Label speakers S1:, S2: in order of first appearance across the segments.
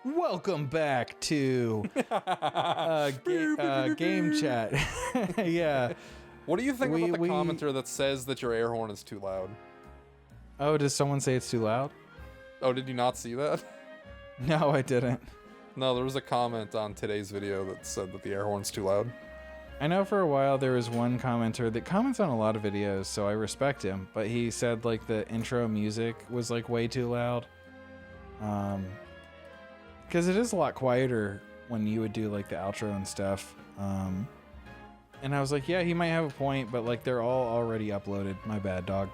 S1: Welcome back to Game Chat. Yeah.
S2: What do you think about the
S1: we-
S2: commenter that says that your air horn is too loud?
S1: Oh, does someone say it's too loud?
S2: Oh, did you not see that?
S1: No, I didn't.
S2: No, there was a comment on today's video that said that the air horn's too loud.
S1: I know for a while there was one commenter that comments on a lot of videos, so I respect him, but he said like the intro music was like way too loud. Because it is a lot quieter when you would do like the outro and stuff. And I was like, yeah, he might have a point, but like they're all already uploaded. My bad, dog.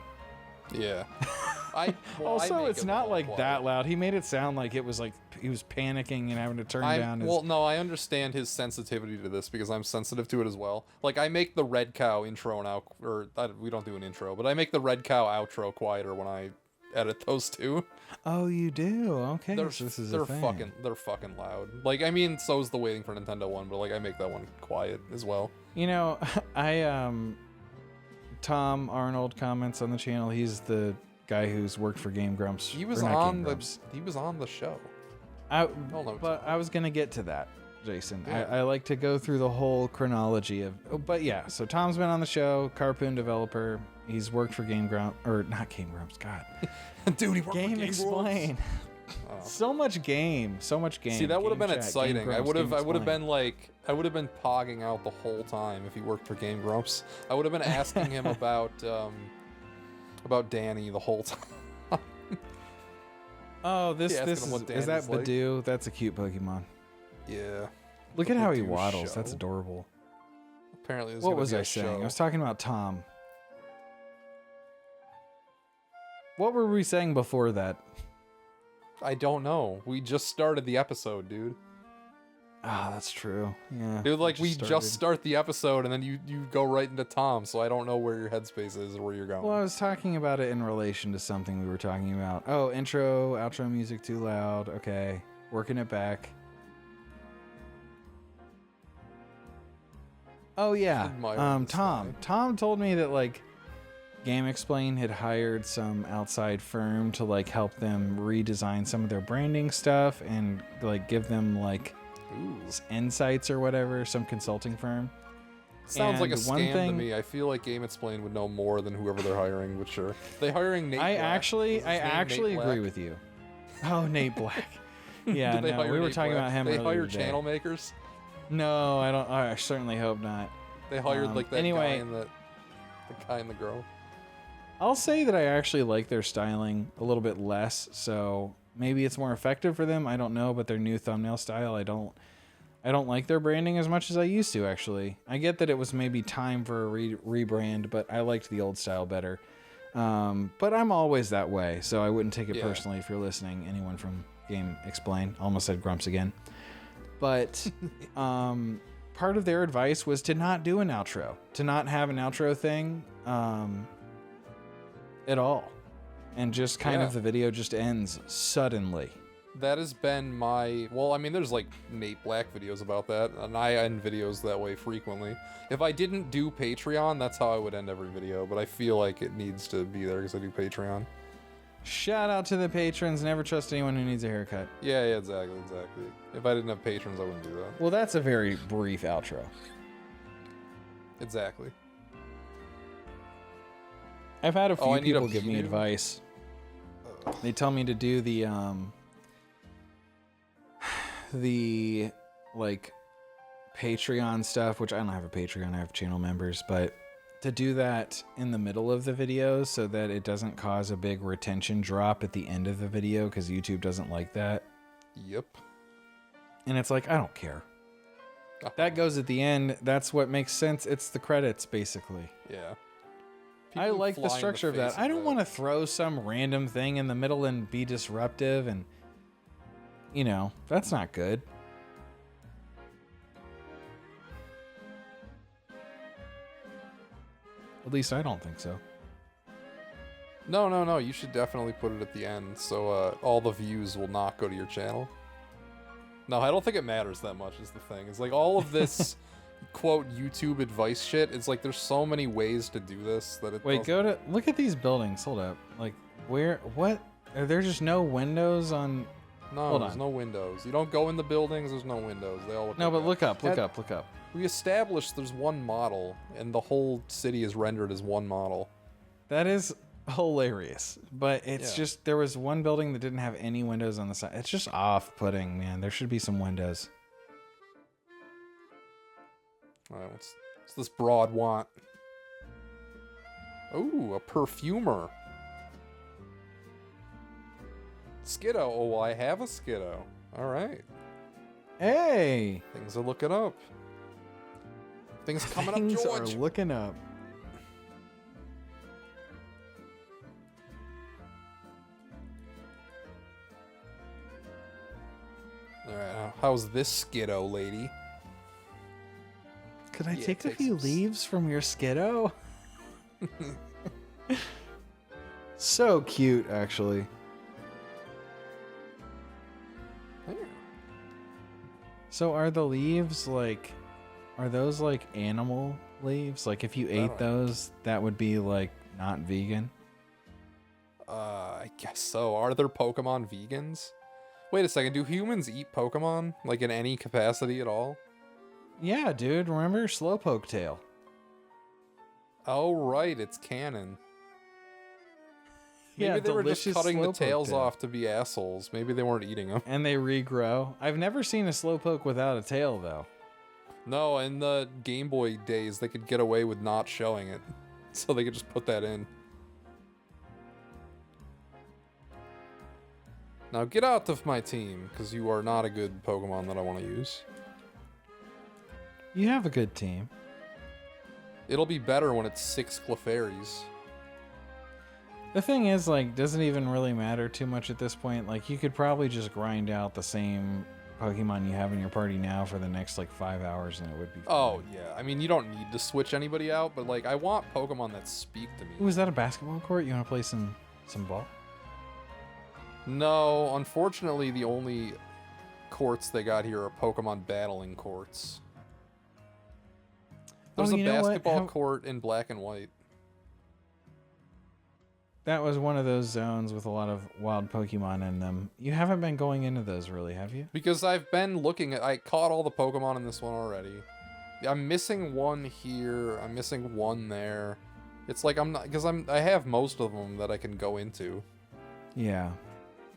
S2: Yeah.
S1: Also, it's not like that loud. He made it sound like it was like he was panicking and having to turn down his...
S2: Well, no, I understand his sensitivity to this because I'm sensitive to it as well. Like, I make the Red Cow intro and out... we don't do an intro, but I make the Red Cow outro quieter when I edit those two.
S1: Oh, you do? Okay,
S2: They're,
S1: so this is
S2: they're
S1: a thing.
S2: they're fucking loud. Like, I mean, so's the Waiting for Nintendo one, but like, I make that one quiet as well.
S1: You know, Tom Arnold comments on the channel. He's the guy who's worked for Game Grumps.
S2: He was
S1: or not
S2: on
S1: Game
S2: the
S1: Grumps.
S2: he was on the show.
S1: But I was gonna get to that, Jason.
S2: Yeah.
S1: I like to go through the whole chronology of. But yeah, so Tom's been on the show, Carpoon developer. He's worked for Game Grumps, or not Game Grumps. God,
S2: Dude, he worked
S1: Game
S2: for Game
S1: Explain. So much game.
S2: See, that would have been
S1: Game Chat,
S2: exciting.
S1: Game
S2: I
S1: Grumps,
S2: would have
S1: Game Explain.
S2: been like, I would have been pogging out the whole time if he worked for Game Grumps. I would have been asking him about Danny the whole time.
S1: Oh,
S2: Yeah, asking
S1: this
S2: him what
S1: is that
S2: Danny's like.
S1: Badoo? That's a cute Pokemon.
S2: Yeah.
S1: Look
S2: The
S1: at how he
S2: Badoo
S1: waddles.
S2: show.
S1: That's adorable.
S2: Apparently, there's
S1: What
S2: gonna
S1: was
S2: be a
S1: I saying?
S2: show.
S1: I was talking about Tom. What were we saying before that?
S2: I don't know. We just started the episode, dude.
S1: Ah, that's true. Yeah.
S2: Dude, like, we
S1: started.
S2: just start the episode, and then you go right into Tom, so I don't know where your headspace is or where you're going.
S1: Well, I was talking about it in relation to something we were talking about. Oh, intro, outro music too loud. Okay. Working it back. Oh, yeah.
S2: Admire this
S1: Tom.
S2: guy.
S1: Tom told me that, like, Game Explain had hired some outside firm to, like, help them redesign some of their branding stuff and, like, give them, like,
S2: Ooh.
S1: insights or whatever, some consulting firm.
S2: Sounds like a
S1: And one
S2: scam to
S1: thing-
S2: me. I feel like Game Explain would know more than whoever they're hiring, but sure. They hiring Nate
S1: I
S2: Black.
S1: actually
S2: Is his name
S1: agree
S2: Nate Black?
S1: with you. Oh, Nate Black. Yeah,
S2: Did they
S1: no,
S2: hire
S1: we were
S2: Nate
S1: talking
S2: Black?
S1: about him
S2: They
S1: earlier
S2: hire
S1: today.
S2: channel makers.
S1: No, I don't. I certainly hope not.
S2: They hired like that
S1: anyway.
S2: guy and the guy and the girl.
S1: I'll say that I actually like their styling a little bit less, so maybe it's more effective for them. I don't know, but their new thumbnail style, I don't like their branding as much as I used to. Actually, I get that it was maybe time for a rebrand, but I liked the old style better. But I'm always that way, so I wouldn't take it
S2: Yeah.
S1: personally if you're listening. Anyone from Game Explain, almost said Grumps again, but part of their advice was to not do an outro, to not have an outro thing. At all, and just kind
S2: Yeah.
S1: of the video just ends suddenly.
S2: That has been my... Well, I mean, there's like Nate Black videos about that, and I end videos that way frequently. If I didn't do Patreon, that's how I would end every video, but I feel like it needs to be there because I do Patreon.
S1: Shout out to the patrons. Never trust anyone who needs a haircut.
S2: Yeah, exactly. If I didn't have patrons, I wouldn't do that.
S1: Well, that's a very brief outro.
S2: Exactly.
S1: I've had a few
S2: I need a
S1: people give me
S2: View?
S1: advice. They tell me to do the like Patreon stuff, which I don't have a Patreon, I have channel members, but to do that in the middle of the video so that it doesn't cause a big retention drop at the end of the video, because YouTube doesn't like that.
S2: Yep.
S1: And it's like, I don't care. That goes at the end. That's what makes sense. It's the credits, basically.
S2: Yeah.
S1: I
S2: People
S1: like the
S2: fly in
S1: structure of
S2: face
S1: that. I don't want to throw some random thing in the middle and be disruptive, and, you know, that's not good. At least I don't think so.
S2: No. You should definitely put it at the end, so all the views will not go to your channel. No, I don't think it matters that much. Is the thing? It's like all of this quote YouTube advice shit. It's like there's so many ways to do this that it.
S1: Wait,
S2: doesn't-
S1: look at these buildings. Hold up. Like, where, what? Are there just no windows on?
S2: No,
S1: Hold
S2: there's
S1: on.
S2: no windows. You don't go in the buildings, there's no windows. They all look
S1: No,
S2: like
S1: but
S2: that.
S1: look up, look
S2: That-
S1: up, look up.
S2: We established there's one model, and the whole city is rendered as one model.
S1: That is hilarious. But it's
S2: Yeah.
S1: just, there was one building that didn't have any windows on the side. It's just off-putting, man. There should be some windows.
S2: Alright, what's this broad want? Ooh, a perfumer. Skiddo. Oh, well, I have a Skiddo. Alright.
S1: Hey!
S2: Things are looking up. Things coming
S1: Things
S2: up,
S1: are
S2: George.
S1: looking up.
S2: Alright, how's this Skiddo, lady?
S1: Could I
S2: Yeah,
S1: take a
S2: take
S1: few
S2: some
S1: leaves from your Skiddo? So cute, actually.
S2: There.
S1: So are the leaves like, are those like animal leaves? Like if you ate
S2: don't-
S1: those, that would be like not vegan?
S2: I guess so. Are there Pokemon vegans? Wait a second, do humans eat Pokemon? Like in any capacity at all?
S1: Yeah, dude. Remember Slowpoke Tail?
S2: Oh, right, it's canon. Maybe
S1: Yeah,
S2: they were just
S1: delicious
S2: cutting the
S1: Slowpoke
S2: tails
S1: tail.
S2: off to be assholes. Maybe they weren't eating them.
S1: And they regrow. I've never seen a Slowpoke without a tail, though.
S2: No, in the Game Boy days, they could get away with not showing it. So they could just put that in. Now get out of my team, because you are not a good Pokemon that I want to use.
S1: You have a good team.
S2: It'll be better when it's 6 Clefairies.
S1: The thing is, like, doesn't even really matter too much at this point. Like, you could probably just grind out the same Pokemon you have in your party now for the next, like, 5 hours, and it would be fine.
S2: Oh, yeah. I mean, you don't need to switch anybody out, but, like, I want Pokemon that speak to me.
S1: Ooh, is that a basketball court? You want to play some ball?
S2: No, unfortunately, the only courts they got here are Pokemon battling courts. There's a
S1: you know what?
S2: basketball court in black and white.
S1: That was one of those zones with a lot of wild Pokemon in them. You haven't been going into those, really, have you?
S2: Because I've been looking at... I caught all the Pokemon in this one already. I'm missing one here. I'm missing one there. It's like I'm not... Because I have most of them that I can go into.
S1: Yeah.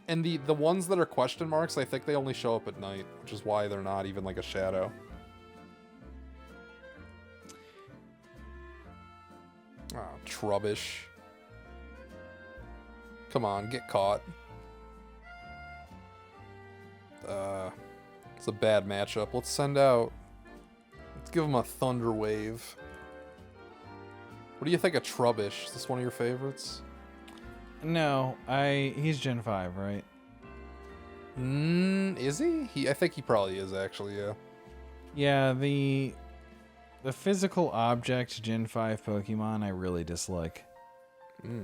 S2: And the ones that are question marks, I think they only show up at night, which is why they're not even like a shadow. Oh, Trubbish. Come on, get caught. It's a bad matchup. Let's send out... Let's give him a Thunder Wave. What do you think of Trubbish? Is this one of your favorites?
S1: No, he's Gen 5, right?
S2: Is he? I think he probably is, actually, yeah.
S1: Yeah, the physical object Gen 5 Pokemon I really dislike.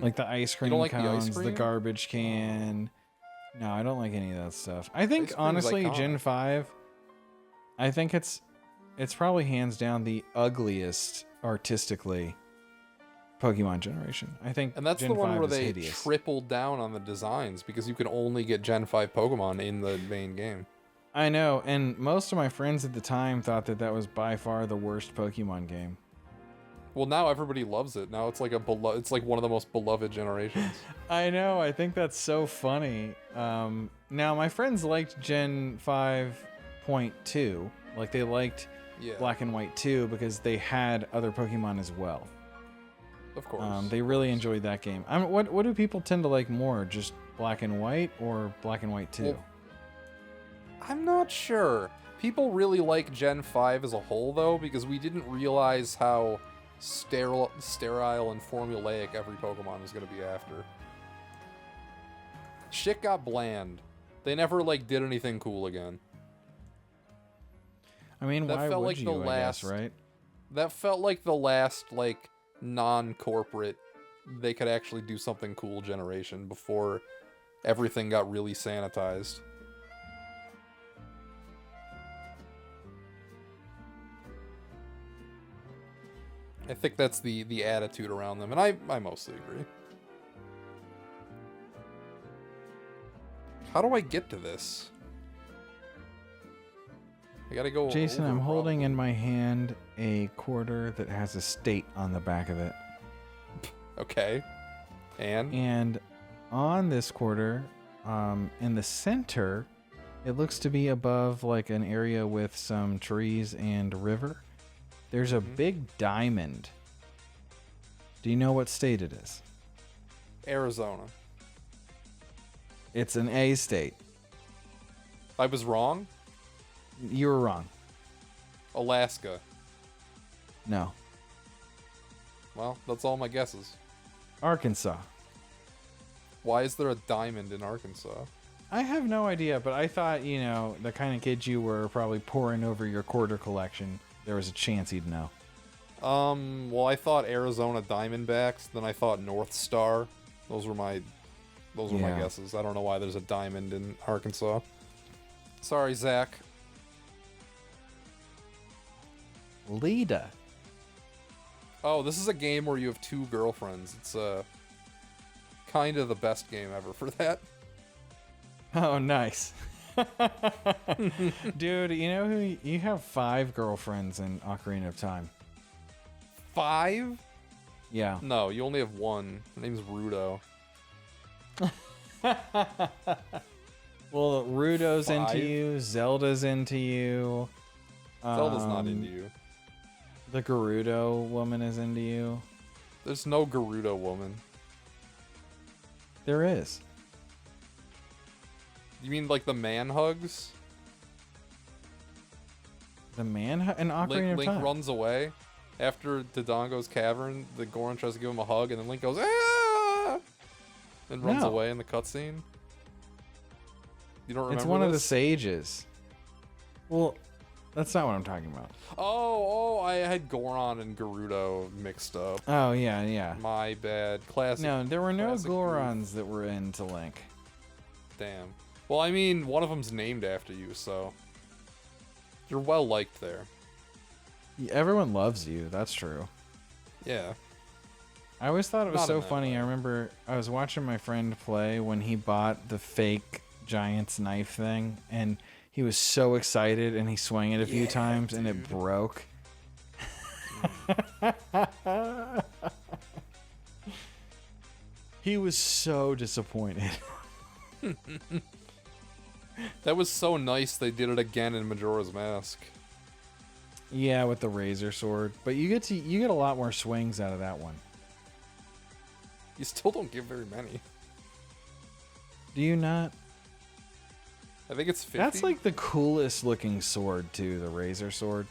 S1: Like the ice cream
S2: don't like the ice
S1: cones, the
S2: cream?
S1: garbage can. No, I don't like any of that stuff. I think
S2: Ice cream is
S1: honestly, Gen
S2: iconic.
S1: 5, I think it's probably hands down the ugliest artistically Pokemon generation. I think
S2: And that's
S1: Gen
S2: the one
S1: 5
S2: where
S1: is
S2: they
S1: hideous.
S2: tripled down on the designs because you can only get Gen 5 Pokemon in the main game.
S1: I know, and most of my friends at the time thought that was by far the worst Pokemon game.
S2: Well, now everybody loves it. Now it's like it's like one of the most beloved generations.
S1: I know. I think that's so funny. Now my friends liked Gen 5.2. Like they liked
S2: Yeah,
S1: Black and White 2 because they had other Pokemon as well.
S2: of course.
S1: They really enjoyed that game. What do people tend to like more? Just Black and White or Black and White 2?
S2: Well, I'm not sure. People really like Gen 5 as a whole, though, because we didn't realize how sterile and formulaic every Pokemon was going to be after. Shit got bland. They never, like, did anything cool again.
S1: I mean,
S2: that
S1: why
S2: felt
S1: would
S2: like
S1: you,
S2: the
S1: I guess,
S2: last-
S1: right?
S2: That felt like the last, like, non-corporate, they could actually do something cool generation before everything got really sanitized. I think that's the attitude around them, and I mostly agree. How do I get to this? I gotta go.
S1: Jason,
S2: over,
S1: I'm holding
S2: probably.
S1: in my hand a quarter that has a state on the back of it.
S2: Okay.
S1: And on this quarter, in the center, it looks to be above like an area with some trees and river. There's a big diamond. Do you know what state it is?
S2: Arizona.
S1: It's an A state.
S2: I was wrong.
S1: You were wrong.
S2: Alaska.
S1: No.
S2: Well, that's all my guesses.
S1: Arkansas.
S2: Why is there a diamond in Arkansas?
S1: I have no idea, but I thought, you know, the kind of kid you were probably poring over your quarter collection. There was a chance he'd know.
S2: Well, I thought Arizona Diamondbacks, then I thought North Star. Those were my
S1: Yeah.
S2: guesses. I don't know why there's a diamond in Arkansas. Sorry, Zach.
S1: Leda.
S2: Oh, this is a game where you have two girlfriends. It's kind of the best game ever for that.
S1: Oh, nice. Dude, you know who you have 5 girlfriends in Ocarina of Time.
S2: 5?
S1: Yeah.
S2: No, you only have one. Her name's Rudo.
S1: Well, Rudo's
S2: 5?
S1: into you, Zelda's into you.
S2: Zelda's not into you.
S1: The Gerudo woman is into you.
S2: There's no Gerudo woman.
S1: There is.
S2: You mean like the man hugs?
S1: The man in Ocarina of
S2: Link
S1: Time.
S2: runs away after Dodongo's cavern. The Goron tries to give him a hug, and then Link goes ah, and runs
S1: No.
S2: away in the cutscene. You don't remember?
S1: It's one of the
S2: this?
S1: sages. Well, that's not what I'm talking about.
S2: Oh, I had Goron and Gerudo mixed up.
S1: Oh, yeah, yeah.
S2: My bad. Classic.
S1: No, there were no
S2: classic
S1: Gorons that were into Link.
S2: Damn. Well, I mean, one of them's named after you, so you're well liked there.
S1: Everyone loves you, that's true.
S2: Yeah.
S1: I always thought it was
S2: Not in
S1: so
S2: that
S1: funny.
S2: way.
S1: I remember I was watching my friend play when he bought the fake giant's knife thing, and he was so excited, and he swung it a few times, and it broke. He was so disappointed.
S2: That was so nice they did it again in Majora's Mask.
S1: Yeah, with the razor sword, but you get a lot more swings out of that one.
S2: You still don't get very many.
S1: Do you not?
S2: I think it's 50.
S1: That's like the coolest looking sword too, the razor sword.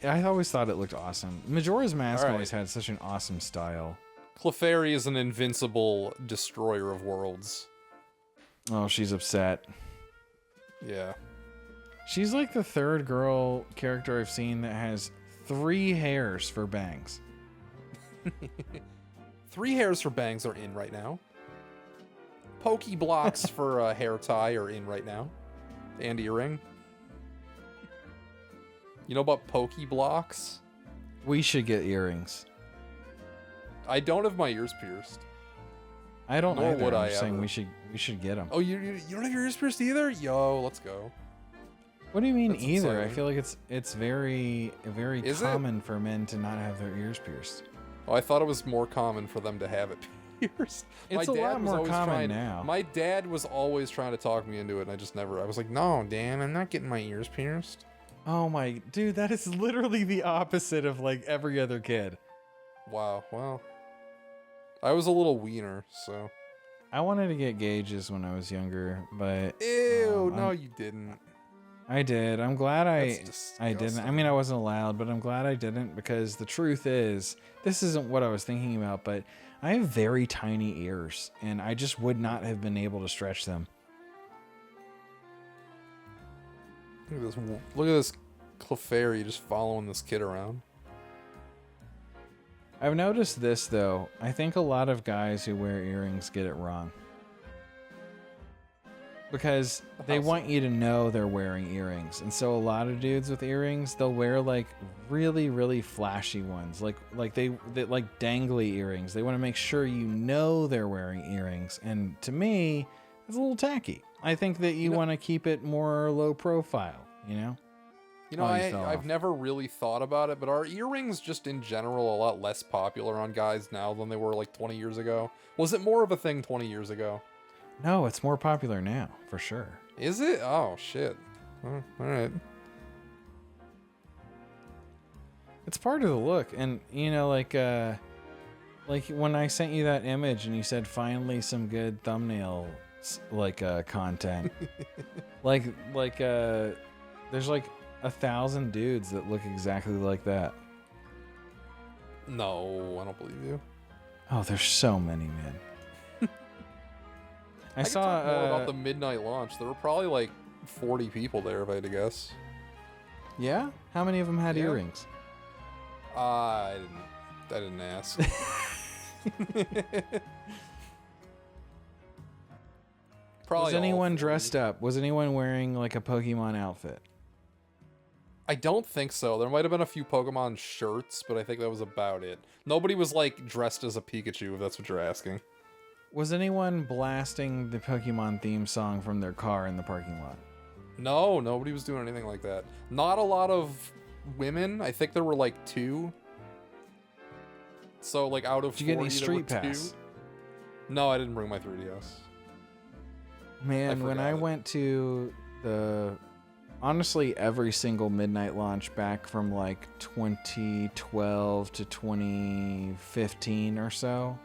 S1: I always thought it looked awesome. Majora's Mask
S2: All right.
S1: always had such an awesome style.
S2: Clefairy is an invincible destroyer of worlds.
S1: Oh, she's upset.
S2: Yeah.
S1: She's like the third girl character I've seen that has 3 hairs for bangs.
S2: 3 hairs for bangs are in right now. Pokey blocks for a hair tie are in right now. And earring. You know about pokey blocks?
S1: We should get earrings.
S2: I don't have my ears pierced.
S1: I don't
S2: Nor
S1: either.
S2: would
S1: I'm
S2: I
S1: just saying
S2: ever.
S1: we should get them.
S2: Oh, you don't have your ears pierced either? Yo, let's go.
S1: What do you mean
S2: That's
S1: either? I
S2: exciting.
S1: feel like it's very
S2: Is it?
S1: common for men to not have their ears pierced.
S2: Oh, I thought it was more common for them to have it pierced.
S1: It's a lot more common now.
S2: My dad was always trying to talk me into it, and I just never. I was like, no, Dan, I'm not getting my ears pierced.
S1: Oh my dude, that is literally the opposite of like every other kid.
S2: Wow, well, I was a little wiener, so.
S1: I wanted to get gauges when I was younger, but
S2: Ew,
S1: um,
S2: no, you didn't.
S1: I did. I'm glad
S2: That's
S1: I didn't. I
S2: disgusting.
S1: mean, I wasn't allowed, but I'm glad I didn't because the truth is, this isn't what I was thinking about, but I have very tiny ears and I just would not have been able to stretch them.
S2: Look at this Clefairy just following this kid around.
S1: I've noticed this though. I think a lot of guys who wear earrings get it wrong. Because they
S2: How so?
S1: want you to know they're wearing earrings. And so a lot of dudes with earrings, they'll wear like really, really flashy ones. Like they like dangly earrings. They want to make sure you know they're wearing earrings. And to me, It's a little tacky. I think that you want to keep it more low profile, you know?
S2: You know,
S1: Oh, you fell
S2: I've
S1: off.
S2: never really thought about it, but are earrings just in general a lot less popular on guys now than they were like 20 years ago? Was it more of a thing 20 years ago?
S1: No, it's more popular now, for sure.
S2: Is it? Oh, shit. All right.
S1: It's part of the look. And, you know, like when I sent you that image and you said, finally some good thumbnail, content. There's like 1,000 dudes that look exactly like that.
S2: No, I don't believe you.
S1: Oh, there's so many, man. I
S2: could
S1: saw
S2: talk more about the midnight launch. There were probably like 40 people there, if I had to guess.
S1: Yeah? How many of them had
S2: Yeah.
S1: earrings?
S2: I didn't ask. Probably
S1: Was
S2: all
S1: anyone
S2: 40.
S1: dressed up? Was anyone wearing like a Pokemon outfit?
S2: I don't think so. There might have been a few Pokemon shirts, but I think that was about it. Nobody was like dressed as a Pikachu, if that's what you're asking.
S1: Was anyone blasting the Pokemon theme song from their car in the parking lot?
S2: No, nobody was doing anything like that. Not a lot of women. I think there were like 2. So like out of
S1: Did you
S2: 40,
S1: get any
S2: there were
S1: street pass?
S2: 2. No, I didn't bring my 3DS.
S1: Man, when
S2: forgot
S1: I
S2: it.
S1: went to honestly every single midnight launch back from like 2012 to 2015 or so,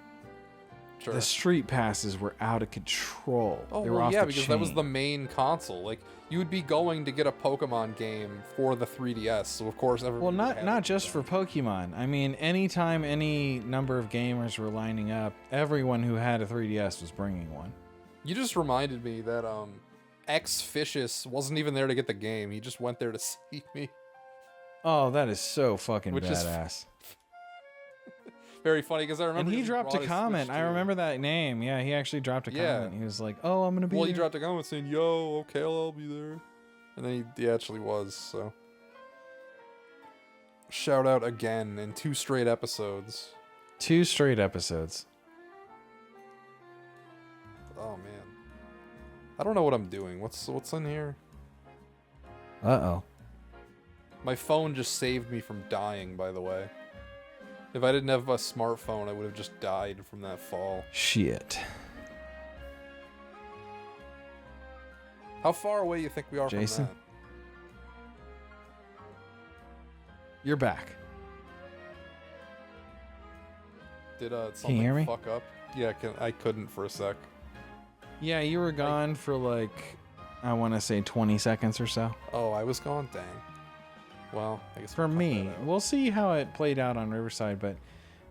S2: Sure.
S1: the street passes were out of control.
S2: Oh,
S1: They were
S2: well,
S1: off
S2: yeah,
S1: the
S2: because that was
S1: chain.
S2: the main console. Like, you would be going to get a Pokemon game for the 3DS, so of course everybody
S1: Well,
S2: would have
S1: not
S2: it.
S1: just for Pokemon. I mean, anytime any number of gamers were lining up, everyone who had a 3DS was bringing one.
S2: You just reminded me that X Fishes wasn't even there to get the game. He just went there to see me.
S1: Oh, that is so fucking
S2: Which is
S1: badass.
S2: Very funny because I remember
S1: And he dropped
S2: brought
S1: a
S2: his
S1: comment.
S2: Switch
S1: I
S2: too.
S1: remember that name. Yeah, he actually dropped a
S2: Yeah.
S1: comment. He was like, "Oh, I'm gonna be."
S2: Well, he
S1: there."
S2: dropped a comment saying, "Yo, okay, I'll be there," and then he actually was. So, shout out again in 2 straight episodes.
S1: 2 straight episodes.
S2: Oh man, I don't know what I'm doing. What's in here?
S1: Uh-oh.
S2: My phone just saved me from dying, by the way. If I didn't have a smartphone, I would have just died from that fall.
S1: Shit.
S2: How far away you think we are
S1: Jason?
S2: from that?
S1: You're back.
S2: Did
S1: Can
S2: something
S1: you hear me?
S2: fuck up? Yeah, I couldn't for a sec.
S1: Yeah, you were gone for like, I want to say 20 seconds or so.
S2: Oh, I was gone? Dang. Well, I guess
S1: For
S2: we'll cut
S1: me,
S2: that out.
S1: we'll see how it played out on Riverside, but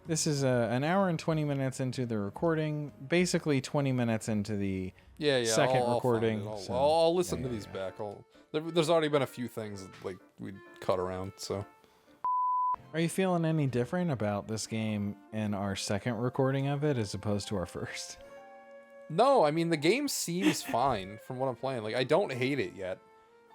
S1: this is an hour and 20 minutes into the recording, basically 20 minutes into the
S2: Yeah,
S1: second
S2: I'll find
S1: recording,
S2: it.
S1: so-
S2: I'll listen
S1: yeah,
S2: to
S1: yeah,
S2: these
S1: yeah.
S2: back. There's already been a few things like we'd cut around. So
S1: Are you feeling any different about this game in our second recording of it as opposed to our first?
S2: no, I mean the game seems fine from what I'm playing. Like I don't hate it yet.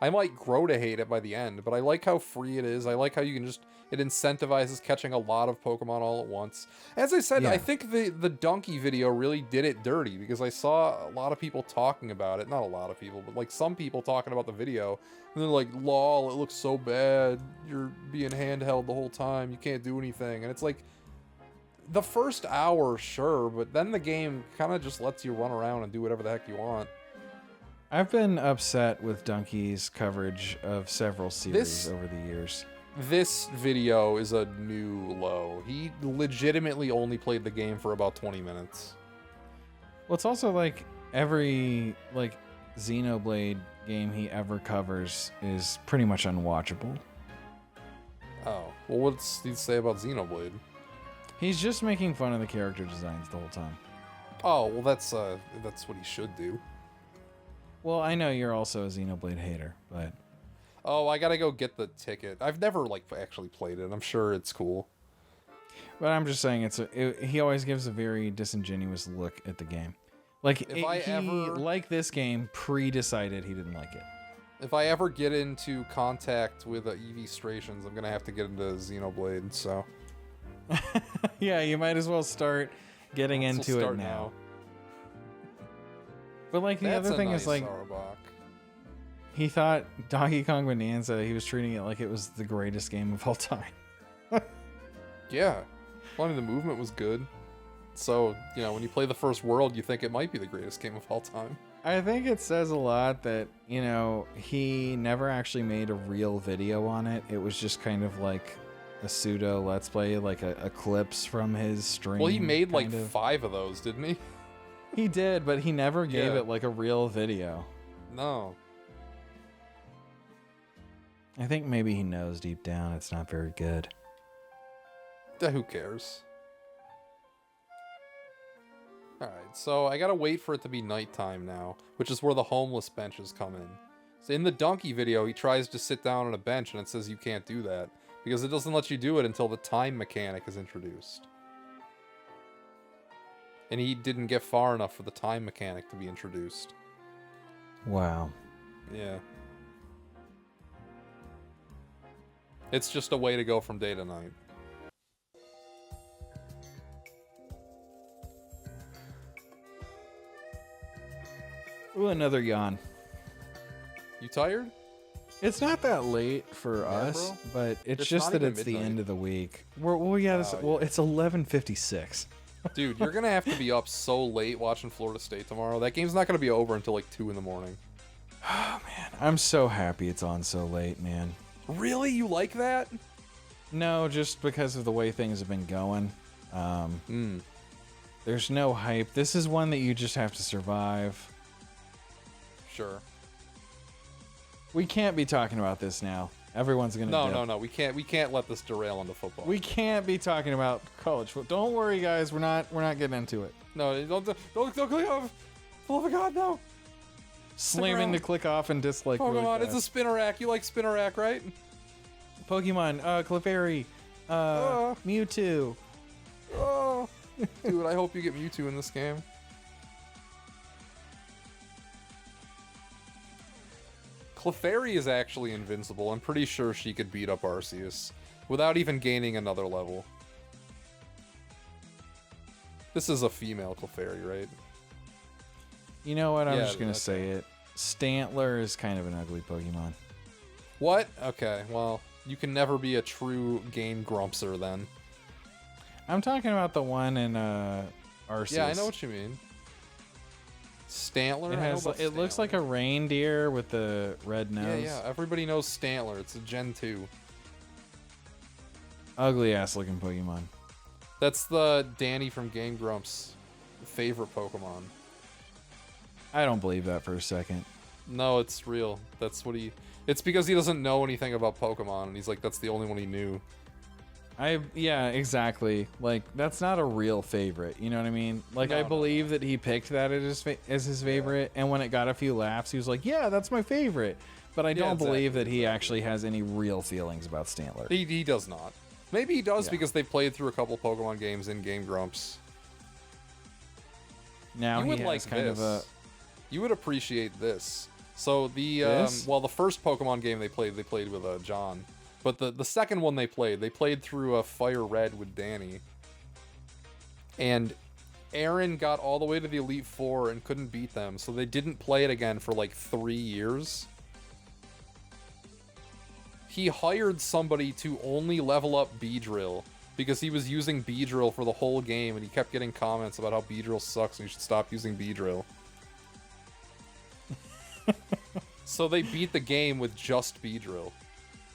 S2: I might grow to hate it by the end, but I like how free it is. I like how you can it incentivizes catching a lot of Pokemon all at once. As I said,
S1: Yeah.
S2: I think the donkey video really did it dirty because I saw a lot of people talking about it. Not a lot of people, but like some people talking about the video. And they're like, lol, it looks so bad. You're being handheld the whole time. You can't do anything. And it's like, the first hour, sure, but then the game kind of just lets you run around and do whatever the heck you want.
S1: I've been upset with Donkey's coverage of several series
S2: This-
S1: over the years.
S2: This video is a new low. He legitimately only played the game for about 20 minutes.
S1: Well, it's also like every like Xenoblade game he ever covers is pretty much unwatchable.
S2: Oh, well, what's he say about Xenoblade?
S1: He's just making fun of the character designs the whole time.
S2: Oh, well, that's what he should do.
S1: Well, I know you're also a Xenoblade hater, but
S2: Oh, I gotta go get the ticket. I've never like actually played it. I'm sure it's cool.
S1: I'm just saying he always gives a very disingenuous look at the game. Like he like this game pre-decided he didn't like it.
S2: If I ever get into contact with EV Strations, I'm gonna have to get into Xenoblade. So
S1: Yeah, you might as well start getting
S2: I'll
S1: into
S2: start
S1: it now. But like the
S2: That's
S1: other
S2: a
S1: thing
S2: nice
S1: is like
S2: Arbok.
S1: he thought Donkey Kong Bonanza, he was treating it like it was the greatest game of all time.
S2: Yeah. Well, I mean, the movement was good. So, you know, when you play the first world, you think it might be the greatest game of all time.
S1: I think it says a lot that, you know, he never actually made a real video on it. It was just kind of like a pseudo let's play, like a clips from his stream.
S2: Well, he made like
S1: kind of.
S2: 5 of those, didn't he?
S1: He did, but he never gave
S2: Yeah.
S1: it like a real video.
S2: No.
S1: I think maybe he knows deep down it's not very good.
S2: Who cares? Alright, so I gotta wait for it to be nighttime now, which is where the homeless benches come in. So in the donkey video, he tries to sit down on a bench and it says you can't do that, because it doesn't let you do it until the time mechanic is introduced. And he didn't get far enough for the time mechanic to be introduced.
S1: Wow.
S2: Yeah. It's just a way to go from day to night.
S1: Ooh, another yawn.
S2: You tired?
S1: It's not that late for
S2: Yeah,
S1: us,
S2: bro.
S1: but it's
S2: It's
S1: just
S2: not
S1: that
S2: even
S1: it's the
S2: midnight.
S1: end of the week. Well, it's 11:56.
S2: Dude, you're gonna have to be up so late watching Florida State tomorrow. That game's not gonna be over until like 2 in the morning.
S1: Oh man, I'm so happy it's on so late, man.
S2: Really? You like that?
S1: No, just because of the way things have been going. There's no hype. This is one that you just have to survive.
S2: Sure.
S1: We can't be talking about this now. Everyone's gonna dip.
S2: No. We can't let this derail into football.
S1: We can't be talking about college football. Don't worry, guys. We're not getting into it.
S2: No, don't click off. For the love of God, no.
S1: Slamming
S2: around.
S1: to click off and dislike. really
S2: Pokemon, it's a
S1: fast.
S2: Spinnerack. You like Spinnerack, right?
S1: Pokemon. Clefairy. Mewtwo.
S2: Oh, dude, I hope you get Mewtwo in this game. Clefairy is actually invincible. I'm pretty sure she could beat up Arceus without even gaining another level. This is a female Clefairy, right?
S1: You know what? I'm
S2: Yeah,
S1: just gonna
S2: okay.
S1: say it. Stantler is kind of an ugly Pokemon.
S2: What? Okay, well, you can never be a true Game Grumpser then.
S1: I'm talking about the one in Arceus.
S2: Yeah, I know what you mean. Stantler?
S1: It
S2: I know
S1: has.
S2: about
S1: It looks like a
S2: Stantler.
S1: reindeer with the red nose.
S2: Yeah. Everybody knows Stantler. It's a Gen 2.
S1: Ugly ass looking Pokemon.
S2: That's the Danny from Game Grumps' favorite Pokemon.
S1: I don't believe that for a second.
S2: No, it's real. That's what he... It's because he doesn't know anything about Pokemon, and he's like, that's the only one he knew.
S1: Yeah, exactly. Like that's not a real favorite. You know what I mean? Like
S2: No,
S1: I
S2: no,
S1: believe that he picked that as his favorite, and when it got a few laughs, he was like, "Yeah, that's my favorite." But I don't
S2: exactly,
S1: believe that he actually has any real feelings about Stantler.
S2: He does not. Maybe he does
S1: Yeah.
S2: because they played through a couple Pokemon games in Game Grumps.
S1: Now
S2: You
S1: he
S2: would
S1: has
S2: like
S1: kind of a.
S2: this. You would appreciate this. So the
S1: This?
S2: well, the first Pokemon game they played with John, but the second one they played through Fire Red with Danny, and Aaron got all the way to the Elite Four and couldn't beat them, so they didn't play it again for like 3 years. He hired somebody to only level up Beedrill because he was using Beedrill for the whole game, and he kept getting comments about how Beedrill sucks and you should stop using Beedrill. So they beat the game with just Beedrill.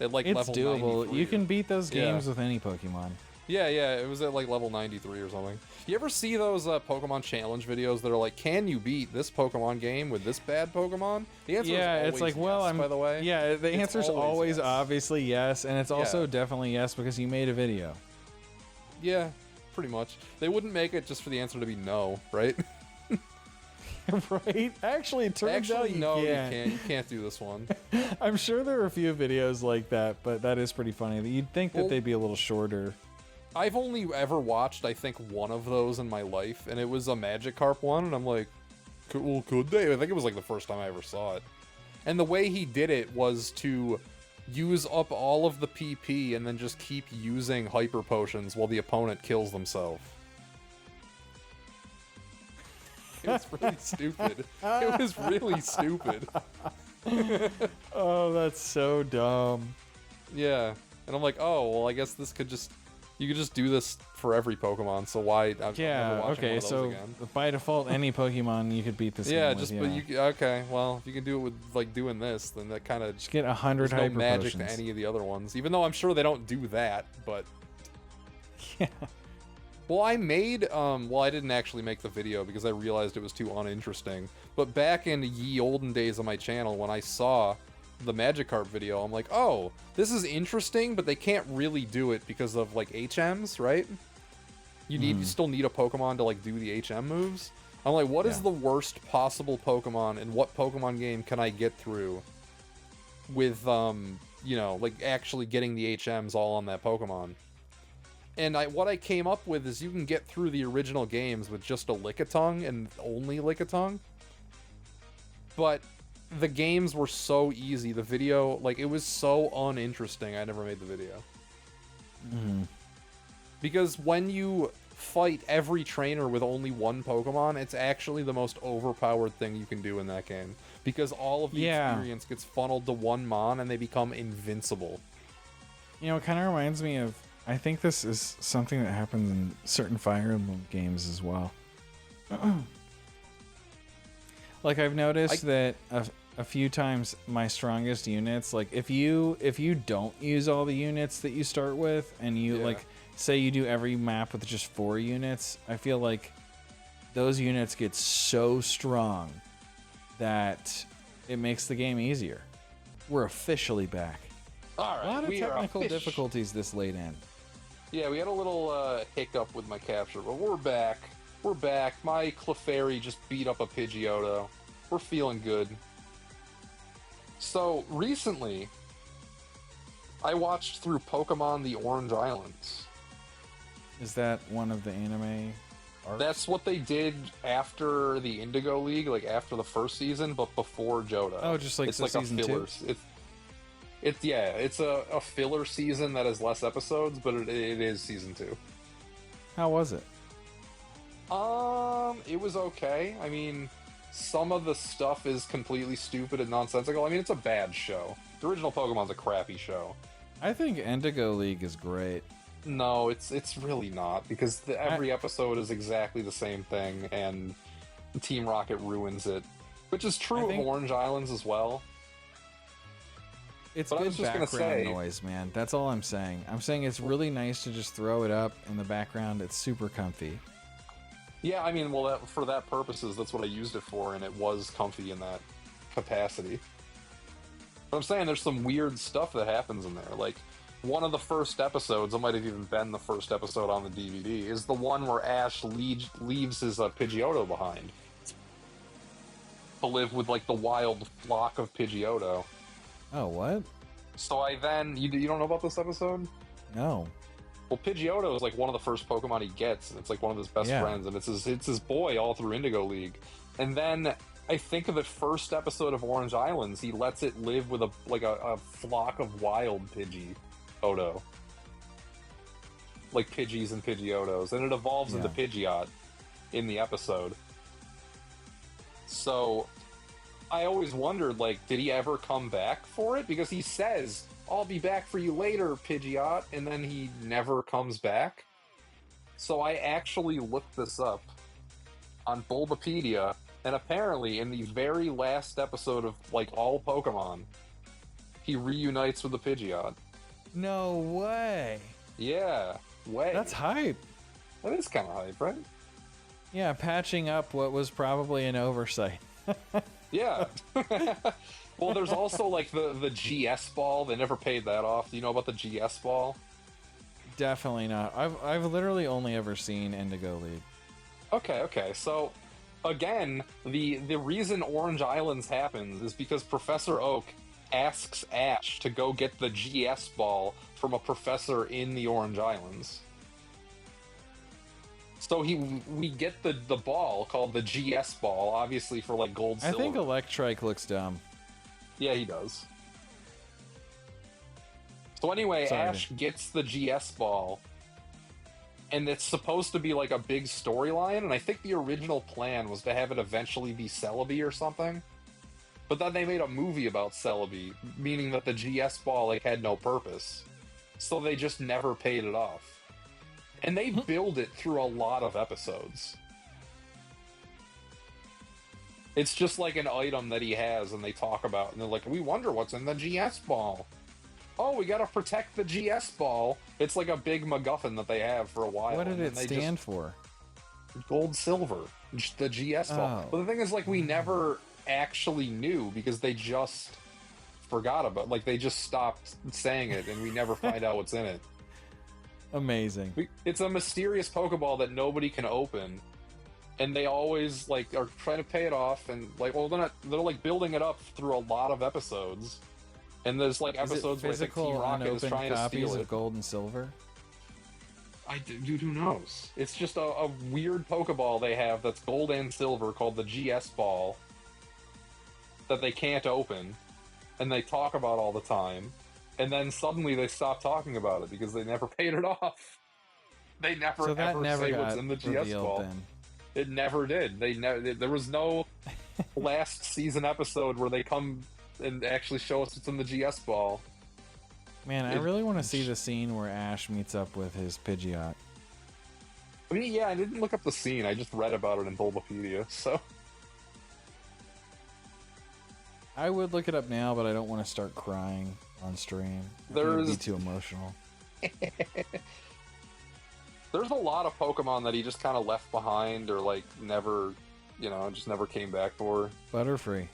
S2: At like
S1: It's
S2: level
S1: doable.
S2: 93.
S1: You can beat those
S2: Yeah.
S1: games with any Pokemon.
S2: Yeah, it was at like level 93 or something. You ever see those Pokemon challenge videos that are like, can you beat this Pokemon game with this bad Pokemon? The answer
S1: Yeah,
S2: is
S1: it's
S2: always
S1: like, well,
S2: yes,
S1: I'm.
S2: by the way.
S1: Yeah, the
S2: It's
S1: answer's always
S2: yes.
S1: obviously yes, and it's also
S2: Yeah.
S1: definitely yes because you made a video.
S2: Yeah, pretty much. They wouldn't make it just for the answer to be no, right?
S1: Right? Actually, it turns out
S2: Actually,
S1: you
S2: no,
S1: can't.
S2: you can't. You can't do this one.
S1: I'm sure there are a few videos like that, but that is pretty funny. You'd think that
S2: Well-
S1: they'd be a little shorter.
S2: I've only ever watched, I think, one of those in my life, and it was a Magikarp one, and I'm like, well, could they? I think it was like the first time I ever saw it. And the way he did it was to use up all of the PP and then just keep using Hyper Potions while the opponent kills themselves. It was really stupid. It was really stupid.
S1: Oh, that's so dumb.
S2: Yeah, and I'm like, oh well, I guess you could just do this for every Pokemon. So why? I'm never
S1: Yeah.
S2: watching one
S1: Okay.
S2: of those
S1: So
S2: again.
S1: by default, any Pokemon you could beat this
S2: Yeah,
S1: game
S2: just
S1: with.
S2: but
S1: Yeah.
S2: you okay. Well, if you can do it with like doing this, then that kind of
S1: Just get 100
S2: there's no
S1: hyper
S2: magic
S1: potions.
S2: to any of the other ones. Even though I'm sure they don't do that, but
S1: Yeah.
S2: well, I made well, I didn't actually make the video because I realized it was too uninteresting. But back in ye olden days on my channel, when I saw the Magikarp video, I'm like, oh, this is interesting, but they can't really do it because of like HMs, right? You still need a Pokemon to like do the HM moves. I'm like, what is
S1: Yeah.
S2: the worst possible Pokemon, and what Pokemon game can I get through with you know, like actually getting the HMs all on that Pokemon? And what I came up with is you can get through the original games with just a Lickitung and only Lickitung. But the games were so easy. The video, like, it was so uninteresting. I never made the video. Because when you fight every trainer with only one Pokemon, it's actually the most overpowered thing you can do in that game. Because all of the experience gets funneled to one Mon and they become invincible.
S1: You know, it kind of reminds me of. I think this is something that happens in certain Fire Emblem games as well. Like I've noticed that a few times my strongest units, like if you don't use all the units that you start with, and you like say you do every map with just 4 units, I feel like those units get so strong that it makes the game easier. We're officially back.
S2: All right,
S1: A lot of technical difficulties this late in.
S2: Yeah, we had a little hiccup with my capture, but we're back. We're back. My Clefairy just beat up a Pidgeotto. We're feeling good. So, recently, I watched through Pokemon The Orange Islands.
S1: Is that one of the anime arcs?
S2: That's what they did after the Indigo League, like after the first season, but before Johto.
S1: Oh, just like
S2: it's
S1: so
S2: like
S1: season
S2: a filler.
S1: 2?
S2: It's a filler season that has less episodes, but it is season 2.
S1: How was it?
S2: It was okay. I mean, some of the stuff is completely stupid and nonsensical. I mean, it's a bad show. The original Pokemon's a crappy show.
S1: I think Indigo League is great.
S2: No, it's really not, because every episode is exactly the same thing, and Team Rocket ruins it. Which is true of Orange Islands as well.
S1: It's
S2: But I
S1: good
S2: was just gonna
S1: background
S2: say-
S1: noise, man. That's all I'm saying. I'm saying it's really nice to just throw it up in the background. It's super comfy.
S2: Yeah, I mean, well, for that purposes, that's what I used it for, and it was comfy in that capacity. But I'm saying there's some weird stuff that happens in there. Like, one of the first episodes, it might have even been the first episode on the DVD, is the one where Ash leaves his Pidgeotto behind to live with, like, the wild flock of Pidgeotto.
S1: Oh, what?
S2: So I then... You don't know about this episode?
S1: No.
S2: Well, Pidgeotto is like one of the first Pokemon he gets, and it's like one of his best friends, and it's his boy all through Indigo League. And then I think of the first episode of Orange Islands, he lets it live with a flock of wild Pidgeotto, like Pidgeys and Pidgeottos, and it evolves into Pidgeot in the episode. So I always wondered, like, did he ever come back for it? Because he says, I'll be back for you later, Pidgeot, and then he never comes back. So I actually looked this up on Bulbapedia, and apparently in the very last episode of, like, all Pokemon, he reunites with the Pidgeot.
S1: No way.
S2: Yeah, way.
S1: That's hype.
S2: That is kind of hype, right?
S1: Yeah, patching up what was probably an oversight.
S2: Yeah. Well, there's also, like, the GS ball. They never paid that off. Do you know about the GS ball?
S1: Definitely not. I've literally only ever seen Indigo League.
S2: Okay. So, again, the reason Orange Islands happens is because Professor Oak asks Ash to go get the GS ball from a professor in the Orange Islands. So we get the ball called the GS ball, obviously for, like, gold, silver.
S1: I think Electrike looks dumb.
S2: Yeah, he does. So anyway,
S1: Sorry.
S2: Ash gets the GS ball, and it's supposed to be like a big storyline, and I think the original plan was to have it eventually be Celebi or something. But then they made a movie about Celebi, meaning that the GS ball like had no purpose. So they just never paid it off. And they build it through a lot of episodes. It's just like an item that he has and they talk about, and they're like, we wonder what's in the GS ball. Oh, we gotta protect the GS ball. It's like a big MacGuffin that they have for a while.
S1: What did it stand for?
S2: Gold, silver, the GS ball.
S1: Oh.
S2: But the thing is, like, we never actually knew because they just forgot about, like, they just stopped saying it, and we never find out what's in it.
S1: Amazing.
S2: It's a mysterious Pokeball that nobody can open, and they always like are trying to pay it off, and like, well, they're like building it up through a lot of episodes, and there's like episodes where I think
S1: physical
S2: T-Rocket is
S1: unopened
S2: trying to
S1: copies
S2: steal
S1: of
S2: it.
S1: gold and silver?
S2: Dude, who knows? It's just a weird Pokeball they have that's gold and silver called the GS ball that they can't open, and they talk about all the time, and then suddenly they stop talking about it because they never paid it off. They never
S1: So that
S2: ever
S1: never
S2: say
S1: got
S2: what's in the GS
S1: revealed
S2: ball.
S1: then.
S2: It never did. There was no last season episode where they come and actually show us what's in the GS ball.
S1: Man, I really want to see the scene where Ash meets up with his Pidgeot.
S2: I mean, yeah, I didn't look up the scene. I just read about it in Bulbapedia, so...
S1: I would look it up now, but I don't want to start crying on stream. It would be too emotional.
S2: There's a lot of Pokemon that he just kind of left behind or, like, never, just never came back for.
S1: Butterfree.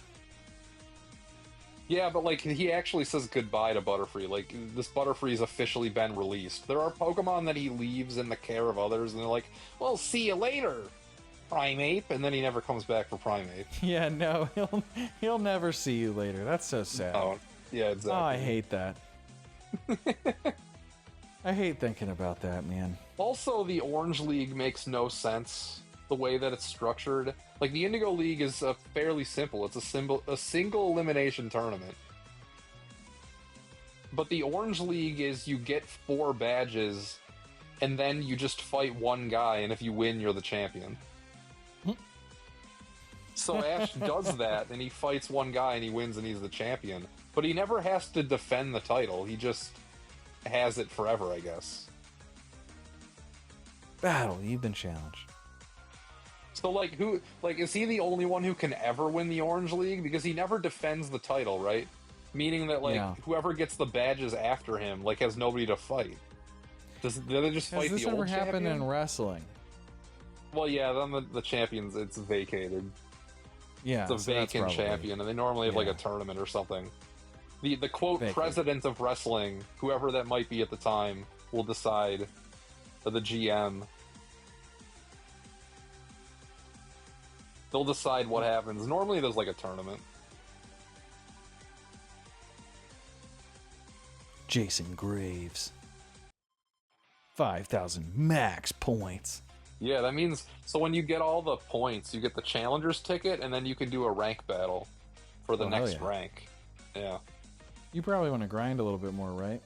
S2: Yeah, but, like, he actually says goodbye to Butterfree. Like, this Butterfree's officially been released. There are Pokemon that he leaves in the care of others, and they're like, well, see you later, Primeape, and then he never comes back for Primeape.
S1: Yeah, no, he'll never see you later. That's so sad.
S2: Oh, yeah, exactly.
S1: Oh, I hate that. I hate thinking about that, man.
S2: Also, the Orange League makes no sense the way that it's structured. Like, the Indigo League is fairly simple. It's a single elimination tournament. But the Orange League is you get 4 badges, and then you just fight one guy, and if you win, you're the champion. So Ash does that, and he fights one guy, and he wins, and he's the champion. But he never has to defend the title. He just has it forever, I guess.
S1: Battle, you've been challenged.
S2: So, like, is he the only one who can ever win the Orange League? Because he never defends the title, right? Meaning that, like,
S1: Yeah.
S2: whoever gets the badges after him, like, has nobody to fight. Do they just fight
S1: Has this
S2: the
S1: ever
S2: old
S1: happened
S2: champion?
S1: in wrestling?
S2: Well, yeah, then the champions, it's vacated.
S1: Yeah,
S2: It's a
S1: so that's
S2: vacant
S1: probably-
S2: champion, and they normally have, like,
S1: yeah.
S2: a tournament or something. The quote,
S1: Vacated.
S2: president of wrestling, whoever that might be at the time, will decide, or the GM. They'll decide what happens. Normally there's, like, a tournament.
S1: Jason Graves. 5,000 max points.
S2: Yeah, that means, so when you get all the points, you get the challenger's ticket, and then you can do a rank battle for the
S1: Oh, hell
S2: next
S1: yeah.
S2: rank. Yeah.
S1: You probably want to grind a little bit more, right?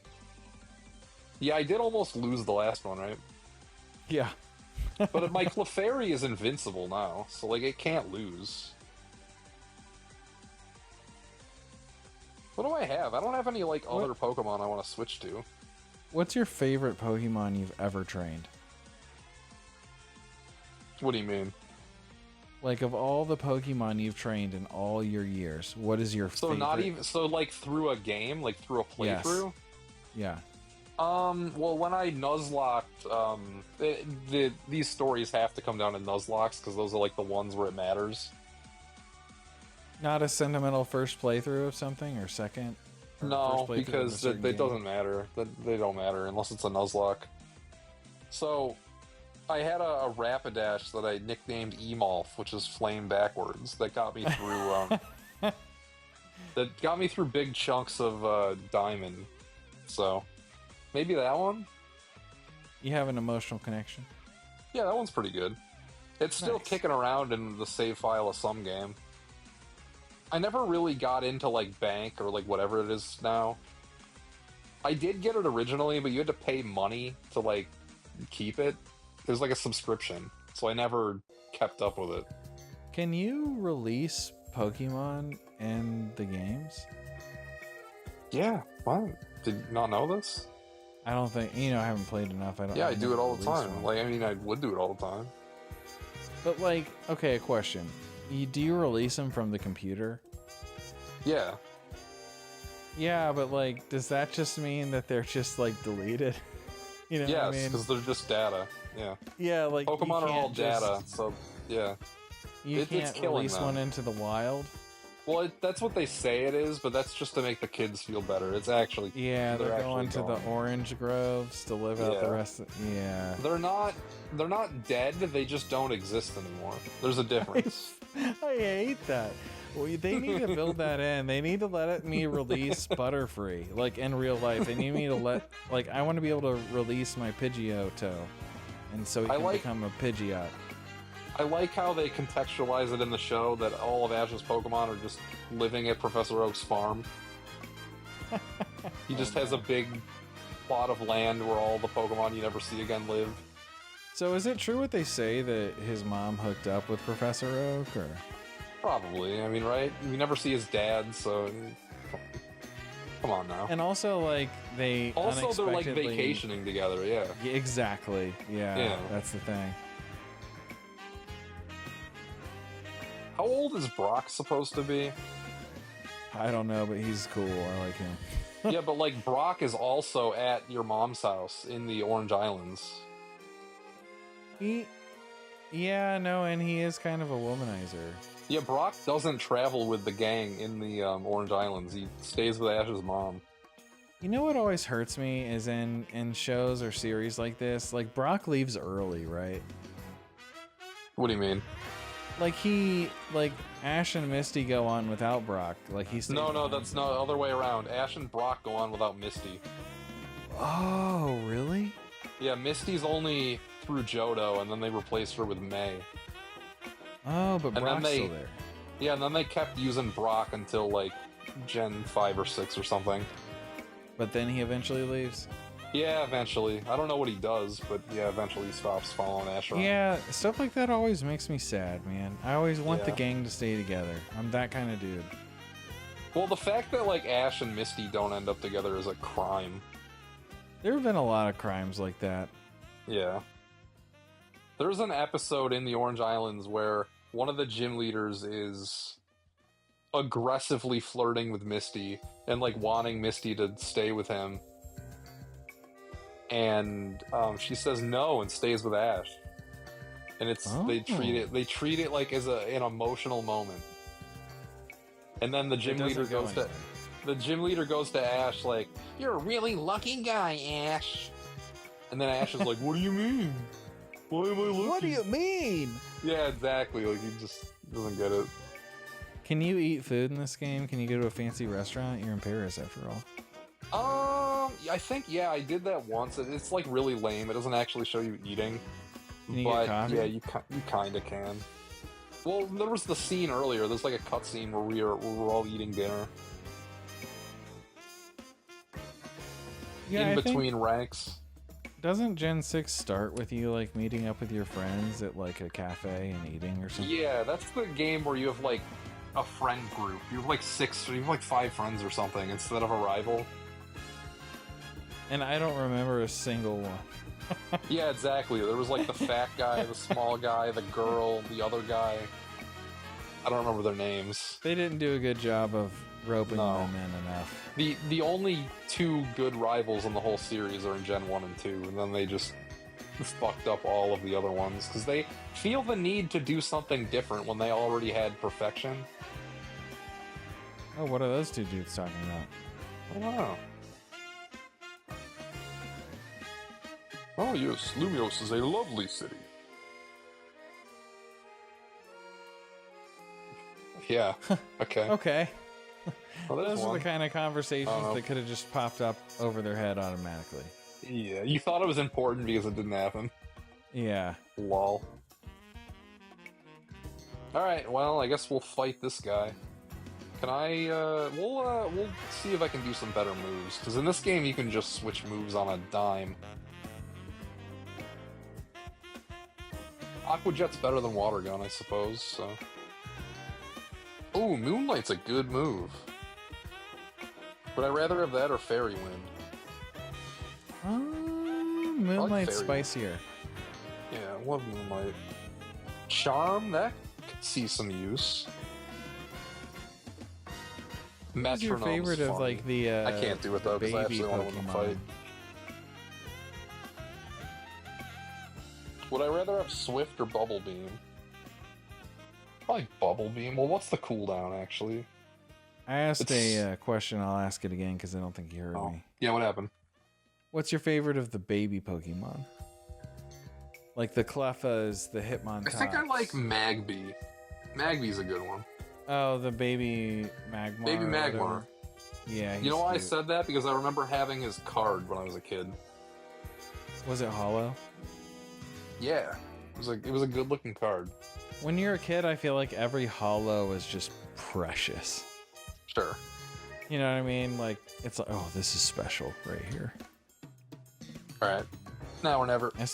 S2: Yeah, I did almost lose the last one, right?
S1: Yeah.
S2: But my Clefairy is invincible now, so, like, it can't lose. What do I have? I don't have any, like, other Pokemon I want to switch to.
S1: What's your favorite Pokemon you've ever trained?
S2: What do you mean?
S1: Like, of all the Pokemon you've trained in all your years, what is your
S2: So
S1: favorite?
S2: not even, so, like, through a game? Like, through a
S1: Yes.
S2: playthrough?
S1: Yeah.
S2: Well, when I Nuzlocked, these stories have to come down to Nuzlocks, because those are, like, the ones where it matters.
S1: Not a sentimental first playthrough of something, or second? Or
S2: No,
S1: first playthrough of a
S2: because
S1: certain
S2: it
S1: game?
S2: doesn't matter. They don't matter unless it's a Nuzlocke. So, I had a Rapidash that I nicknamed Emolf, which is flame backwards. That got me through, that got me through big chunks of, Diamond. So, maybe that one?
S1: You have an emotional connection?
S2: Yeah, that one's pretty good. It's still
S1: Nice.
S2: kicking around in the save file of some game. I never really got into, like, Bank or, like, whatever it is now. I did get it originally, but you had to pay money to, like, keep it. There's like a subscription, so I never kept up with it.
S1: Can you release Pokemon in the games?
S2: Yeah, what? Did you not know this?
S1: I don't think I haven't played enough.
S2: Yeah, I do it all the
S1: released
S2: time.
S1: one.
S2: Like, I mean, I would do it all the time.
S1: But like, okay, a question: do you release them from the computer?
S2: Yeah.
S1: Yeah, but like, does that just mean that they're just like deleted? You know what I
S2: Yes,
S1: mean?
S2: because they're just data. Yeah.
S1: Yeah, like you
S2: Pokemon are all
S1: can't just-
S2: data, so yeah.
S1: You
S2: It's
S1: can't
S2: killing
S1: release
S2: them.
S1: one into the wild.
S2: Well, that's what they say it is, but that's just to make the kids feel better. It's actually
S1: Yeah, they're
S2: actually
S1: going to the
S2: going.
S1: orange groves to live out the
S2: Yeah.
S1: rest of. Yeah.
S2: They're not dead. They just don't exist anymore. There's a difference.
S1: I hate that. Well, they need to build that in. They need to me release Butterfree, like in real life. They need me to I want to be able to release my Pidgeotto, and so he
S2: I
S1: can
S2: like-
S1: become a Pidgeot.
S2: I like how they contextualize it in the show that all of Ash's Pokemon are just living at Professor Oak's farm. He just has a big plot of land where all the Pokemon you never see again live.
S1: So is it true what they say that his mom hooked up with Professor Oak, or?
S2: Probably. I mean, right? We never see his dad, so come on now.
S1: And also, like, they
S2: Also, they're like
S1: unexpectedly-
S2: vacationing together. Yeah.
S1: Yeah, exactly. Yeah,
S2: Yeah.
S1: that's the thing.
S2: How old is Brock supposed to be?
S1: I don't know, but he's cool. I like him.
S2: Yeah, but like Brock is also at your mom's house in the Orange Islands.
S1: Yeah, no, and he is kind of a womanizer.
S2: Yeah, Brock doesn't travel with the gang in the Orange Islands. He stays with Ash's mom.
S1: You know what always hurts me is in shows or series like this, like Brock leaves early, right?
S2: What do you mean?
S1: Like Ash and Misty go on without Brock. Like he's
S2: No, that's not the other way around. Ash and Brock go on without Misty.
S1: Oh, really?
S2: Yeah, Misty's only through Johto, and then they replaced her with May.
S1: Oh, but
S2: And then
S1: Brock's
S2: they-
S1: still there.
S2: Yeah, and then they kept using Brock until like Gen 5 or 6 or something.
S1: But then he eventually leaves.
S2: Yeah, eventually. I don't know what he does, but yeah, eventually he stops following Ash around.
S1: Yeah, stuff like that always makes me sad, man. I always want the
S2: Yeah.
S1: gang to stay together. I'm that kind of dude.
S2: Well, the fact that like Ash and Misty don't end up together is a crime.
S1: There have been a lot of crimes like that.
S2: Yeah. There's an episode in the Orange Islands where one of the gym leaders is aggressively flirting with Misty and like wanting Misty to stay with him. And she says no and stays with Ash. And it's they treat it like as an emotional moment. And then the gym
S1: It
S2: leader
S1: doesn't go
S2: goes to
S1: anywhere.
S2: the gym leader goes to Ash like, "You're a really lucky guy, Ash." And then Ash is like, "What do you mean? Why am I lucky?"
S1: What do you mean?
S2: Yeah, exactly. Like he just doesn't get it.
S1: Can you eat food in this game? Can you go to a fancy restaurant? You're in Paris after all.
S2: I think I did that once. It's like really lame. It doesn't actually show you eating.
S1: Can you
S2: but
S1: get coffee?
S2: yeah, you kind of can. Well, there was the scene earlier. There's like a cutscene where we're all eating dinner
S1: Yeah,
S2: in
S1: I think-
S2: between ranks.
S1: Doesn't Gen 6 start with you like meeting up with your friends at like a cafe and eating or something?
S2: Yeah, that's the game where you have like a friend group. You have like 6 or you have like 5 friends or something instead of a rival.
S1: And I don't remember a single one.
S2: Yeah, exactly. There was like the fat guy, the small guy, the girl, the other guy. I don't remember their names.
S1: They didn't do a good job of roping
S2: No.
S1: them in enough.
S2: The only 2 good rivals in the whole series are in Gen 1 and 2, and then they just fucked up all of the other ones because they feel the need to do something different when they already had perfection.
S1: Oh, what are those two dudes talking about?
S2: I don't know. Oh yes, Lumios is a lovely city. Yeah. Okay.
S1: Okay.
S2: Well, there's
S1: Those are
S2: one.
S1: the kind of conversations
S2: Oh.
S1: that could have just popped up over their head automatically.
S2: Yeah, you thought it was important because it didn't happen.
S1: Yeah.
S2: Lol. Alright, well, I guess we'll fight this guy. Can I, we'll see if I can do some better moves, because in this game you can just switch moves on a dime. Aqua Jet's better than Water Gun, I suppose, so... Ooh, Moonlight's a good move. Would I rather have that or Fairy Wind?
S1: Moonlight's
S2: Fairy.
S1: spicier.
S2: Yeah, I love Moonlight. Charm, that could see some use.
S1: What's your
S2: Metronome's
S1: favorite of
S2: funny.
S1: like the
S2: I can't do it though, because I
S1: baby
S2: actually want to win the
S1: Pokemon?
S2: fight. Would I rather have Swift or Bubble Beam? Probably Bubble Beam. Well, what's the cooldown, actually?
S1: I asked
S2: It's-
S1: a question. I'll ask it again because I don't think you heard
S2: Oh.
S1: me.
S2: Yeah, what happened?
S1: What's your favorite of the baby Pokemon? Like the Cleffas, the Hitmontop.
S2: I think I like Magby. Magby's a good one.
S1: Oh, the baby Magmar.
S2: Baby
S1: or
S2: Magmar.
S1: whatever. Yeah.
S2: You know why I
S1: cute.
S2: said that? Because I remember having his card when I was a kid.
S1: Was it hollow?
S2: Yeah. It was a good looking card.
S1: When you're a kid, I feel like every hollow is just precious.
S2: Sure.
S1: You know what I mean? Like, it's like, oh, this is special right here.
S2: Alright. Now or never.
S1: I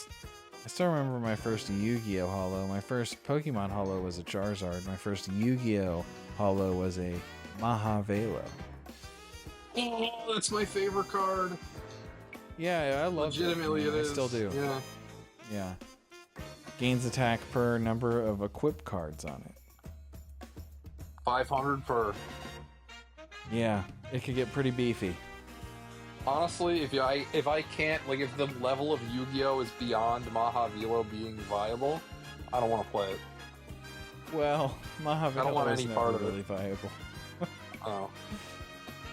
S1: still remember my first Yu-Gi-Oh! Hollow. My first Pokemon Hollow was a Charizard. My first Yu-Gi-Oh! Hollow was a Mahavelo.
S2: Oh, that's my favorite card.
S1: Yeah, I love
S2: Legitimately,
S1: it.
S2: it is.
S1: I still do.
S2: Yeah.
S1: Yeah. Gains attack per number of equip cards on it.
S2: 500 per.
S1: Yeah, it could get pretty beefy.
S2: Honestly, if I can't, like, if the level of Yu-Gi-Oh is beyond Mahavelo being viable, I don't want to play it.
S1: Well, Mahavelo
S2: I don't want
S1: was
S2: any
S1: never
S2: part of it.
S1: really viable.
S2: Oh.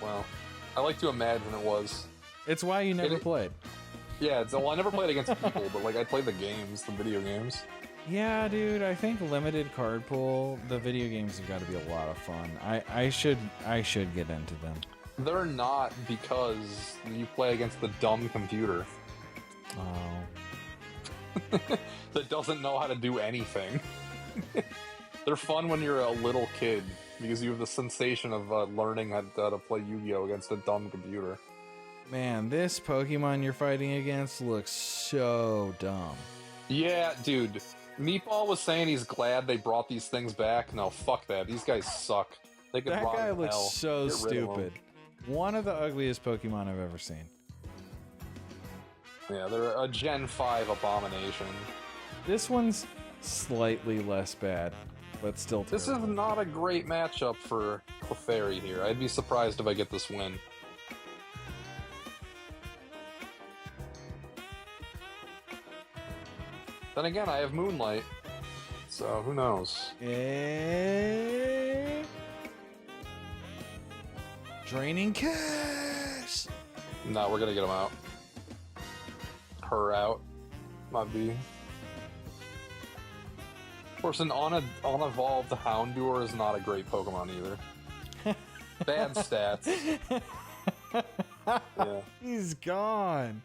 S2: Well, I like to imagine it was.
S1: It's why you never
S2: It-
S1: played.
S2: Yeah, well, I never played against people, but, like, I played the games, the video games.
S1: Yeah, dude, I think limited card pool, the video games have got to be a lot of fun. I should get into them.
S2: They're not because you play against the dumb computer
S1: Oh.
S2: that doesn't know how to do anything. They're fun when you're a little kid because you have the sensation of learning how to play Yu-Gi-Oh against a dumb computer.
S1: Man, this Pokemon you're fighting against looks so dumb.
S2: Yeah, dude. Meatball was saying he's glad they brought these things back. No, fuck that. These guys suck. They could
S1: That
S2: rot
S1: guy
S2: in
S1: looks
S2: hell.
S1: so
S2: Get rid of 'em.
S1: stupid. One of the ugliest Pokemon I've ever seen.
S2: Yeah, they're a Gen 5 abomination.
S1: This one's slightly less bad, but still
S2: This is
S1: terrible.
S2: not a great matchup for Clefairy here. I'd be surprised if I get this win. Then again, I have Moonlight, so who knows?
S1: Draining Kiss!
S2: No, we're gonna get him out. Her out. Might be. Of course, an unevolved Houndour is not a great Pokemon either. Bad stats. Yeah.
S1: He's gone.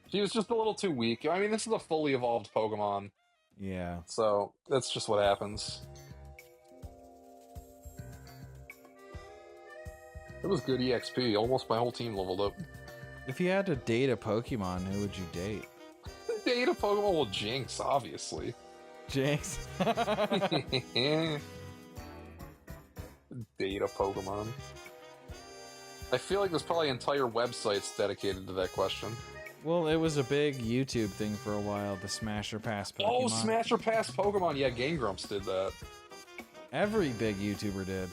S2: She was just a little too weak. I mean, this is a fully evolved Pokemon,
S1: Yeah.
S2: so that's just what happens. It was good EXP. Almost my whole team leveled up.
S1: If you had to date a Pokemon, who would you date?
S2: Data Pokemon will Jinx, obviously.
S1: Jinx.
S2: Data Pokemon. I feel like there's probably entire websites dedicated to that question.
S1: Well, it was a big YouTube thing for a while, the Smash or Pass Pokemon.
S2: Oh, Smash or Pass Pokemon. Yeah, Game Grumps did that.
S1: Every big YouTuber did.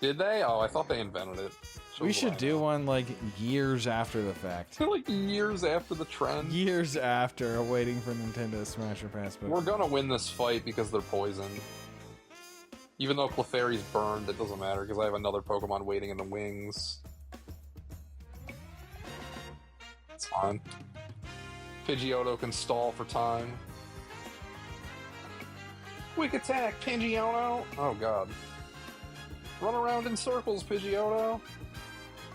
S2: Did they? Oh, I thought they invented it.
S1: We
S2: Shows
S1: should
S2: what I
S1: do
S2: know.
S1: one like years after the fact.
S2: Like years after the trend.
S1: Years after, waiting for Nintendo Smash or Pass Pokemon.
S2: We're gonna win this fight because they're poisoned. Even though Clefairy's burned, it doesn't matter because I have another Pokemon waiting in the wings. It's fine. Pidgeotto can stall for time. Quick attack, Pidgeotto! Oh god. Run around in circles, Pidgeotto!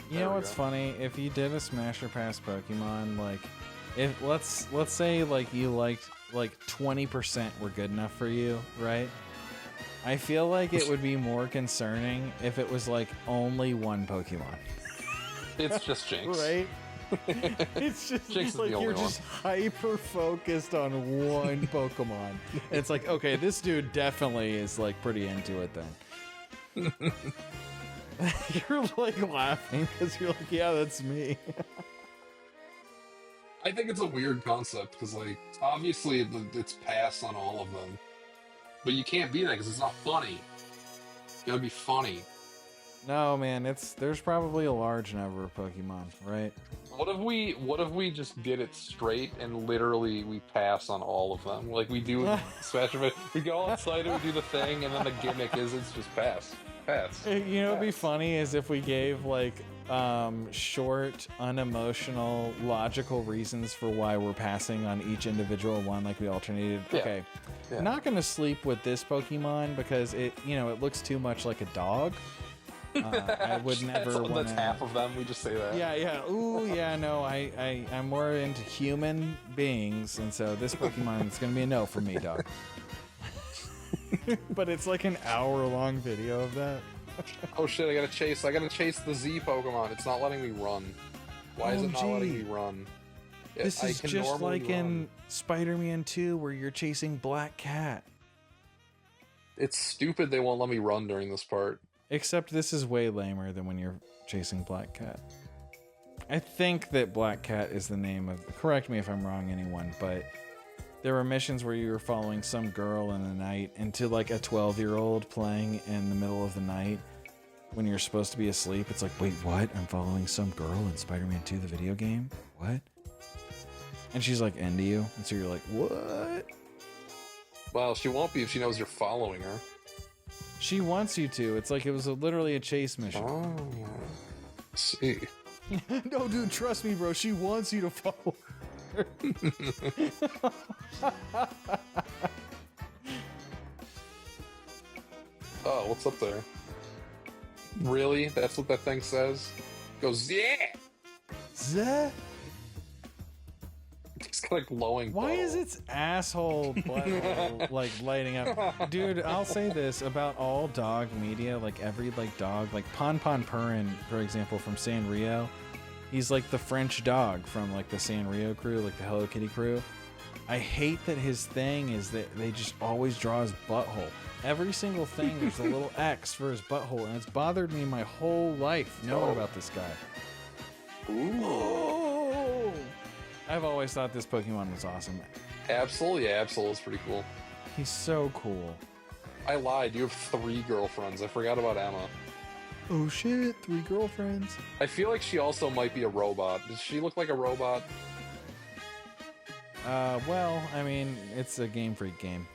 S1: You
S2: There
S1: know
S2: we
S1: what's
S2: go.
S1: funny? If you did a Smash or Pass Pokemon, like, if let's say like you liked like 20% were good enough for you, right? I feel like it would be more concerning if it was like only one Pokemon,
S2: It's just Jinx.
S1: right? It's just
S2: Jinx is
S1: like
S2: the
S1: you're
S2: only
S1: just hyper focused on one Pokemon. And it's like, okay, this dude definitely is like pretty into it then. You're like laughing because you're like, yeah, that's me.
S2: I think it's a weird concept because, like, obviously it's passed on all of them, but you can't be that because it's not funny. It's gotta be funny.
S1: No, man, there's probably a large number of Pokemon, right?
S2: What if we just did it straight and literally we pass on all of them? Like we do Smash Bros. We go outside and we do the thing, and then the gimmick is it's just pass. Pass.
S1: You know, what'd be
S2: Pass.
S1: funny is if we gave like short, unemotional, logical reasons for why we're passing on each individual one, like we alternated.
S2: Yeah.
S1: Okay,
S2: Yeah.
S1: not gonna sleep with this Pokemon because it looks too much like a dog. I would never want
S2: That's half of them. We just say that.
S1: Yeah. Ooh, yeah. No, I'm more into human beings, and so this Pokemon is gonna be a no for me, dog. But it's like an hour-long video of that.
S2: Oh shit! I gotta chase the Z Pokemon. It's not letting me run. Why is it not letting me run?
S1: This is just like in Spider-Man 2 where you're chasing Black Cat.
S2: It's stupid. They won't let me run during this part.
S1: Except this is way lamer than when you're chasing Black Cat. I think that Black Cat is the name of... Correct me if I'm wrong, anyone, but there were missions where you were following some girl in the night into like a 12-year-old playing in the middle of the night when you're supposed to be asleep. It's like, wait, what? I'm following some girl in Spider-Man 2, the video game? What? And she's like into you, and so you're like, what?
S2: Well, she won't be if she knows you're following her.
S1: She wants you to. It's like it was literally a chase mission.
S2: Oh, see.
S1: No, dude, trust me, bro. She wants you to follow her.
S2: Oh, what's up there? Really? That's what that thing says? Goes, yeah!
S1: Zeh?
S2: It's got a glowing
S1: Why
S2: bottle.
S1: is its asshole butthole like lighting up? Dude, I'll say this about all dog media, like every like dog, like Pon Purin, for example, from Sanrio. He's like the French dog from like the Sanrio crew, like the Hello Kitty crew. I hate that his thing is that they just always draw his butthole. Every single thing, there's a little X for his butthole, and it's bothered me my whole life knowing about this guy.
S2: Ooh.
S1: Oh! I've always thought this Pokemon was awesome.
S2: Absol, yeah, Absol is pretty cool.
S1: He's so cool.
S2: I lied, you have 3 girlfriends. I forgot about Emma.
S1: Oh shit, 3 girlfriends.
S2: I feel like she also might be a robot. Does she look like a robot?
S1: Well, I mean, it's a Game Freak game.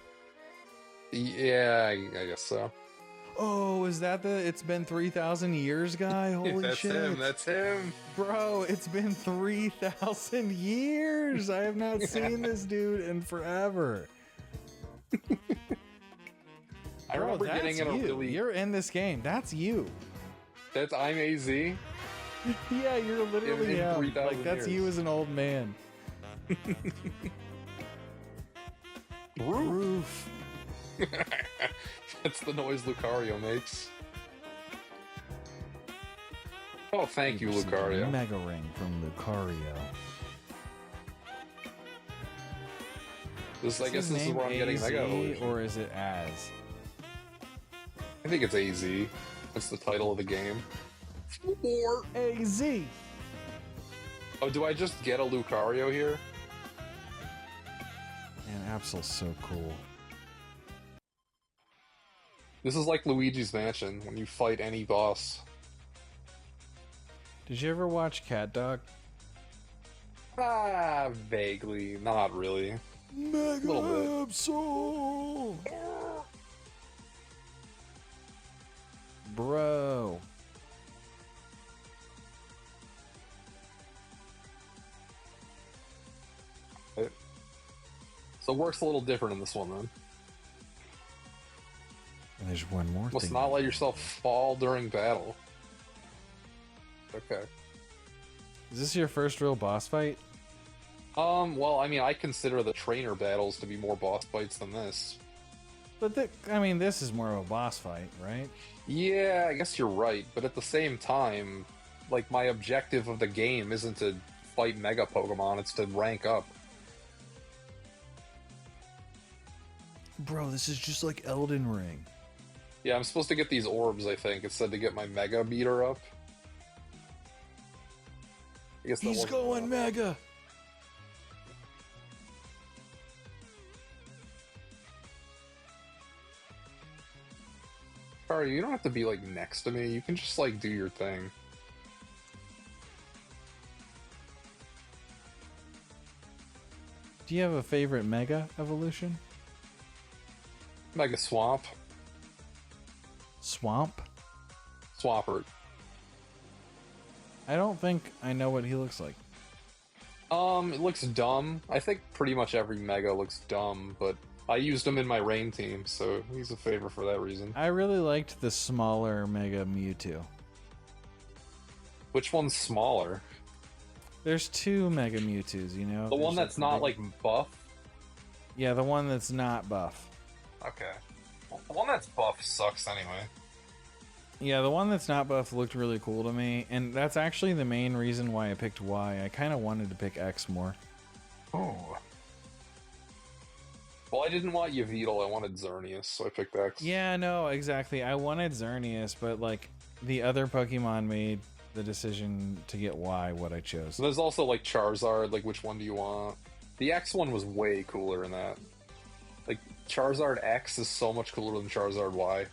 S2: Yeah, I guess so.
S1: Oh, is that the It's Been 3,000 Years guy? Holy
S2: That's
S1: shit.
S2: him, that's him.
S1: Bro, it's been 3,000 years. I have not seen this dude in forever.
S2: I remember
S1: that's
S2: getting in a
S1: you.
S2: really...
S1: You're in this game. That's you.
S2: I'm AZ.
S1: Yeah, you're literally
S2: In
S1: him.
S2: 3,000
S1: Like, that's you
S2: years.
S1: as an old man. Roof.
S2: That's the noise Lucario makes. Oh, thank you, Lucario.
S1: Mega Ring from Lucario.
S2: I guess this is where I'm getting Mega
S1: AZ,
S2: Evolution.
S1: or is it as?
S2: I think it's AZ. That's the title of the game. Or...
S1: AZ.
S2: Oh, do I just get a Lucario here?
S1: Man, Absol's so cool.
S2: This is like Luigi's Mansion, when you fight any boss.
S1: Did you ever watch Cat Dog?
S2: Ah, vaguely. Not really.
S1: Mega
S2: Little bit.
S1: Absol! Bro.
S2: So it works a little different in this one, then.
S1: And there's one more
S2: Must
S1: thing.
S2: not let yourself fall during battle. Okay.
S1: Is this your first real boss fight?
S2: Well, I mean, I consider the trainer battles to be more boss fights than this.
S1: But I mean, this is more of a boss fight, right?
S2: Yeah, I guess you're right, but at the same time, like, my objective of the game isn't to fight Mega Pokemon, it's to rank up.
S1: Bro, this is just like Elden Ring.
S2: Yeah, I'm supposed to get these orbs, I think. It said to get my Mega Meter up. I guess that
S1: He's
S2: wasn't
S1: going
S2: enough.
S1: Mega.
S2: Sorry, you don't have to be, like, next to me. You can just, like, do your thing.
S1: Do you have a favorite Mega evolution?
S2: Mega Swamp.
S1: Swamp?
S2: Swampert.
S1: I don't think I know what he looks like.
S2: It looks dumb. I think pretty much every Mega looks dumb, but I used him in my Rain team, so he's a favorite for that reason.
S1: I really liked the smaller Mega Mewtwo.
S2: Which one's smaller?
S1: There's two Mega Mewtwo's, you know?
S2: The one
S1: There's
S2: that's not, like, buff?
S1: Yeah, the one that's not buff.
S2: Okay. Well, the one that's buff sucks anyway.
S1: Yeah, the one that's not buff looked really cool to me, and that's actually the main reason why I picked Y. I kind of wanted to pick X more.
S2: Oh. Well, I didn't want Yveltal, I wanted Xerneas, so I picked X.
S1: Yeah, no, exactly. I wanted Xerneas, but, like, the other Pokemon made the decision to get Y what I chose.
S2: So there's also, like, Charizard, like, which one do you want? The X one was way cooler than that. Like, Charizard X is so much cooler than Charizard Y.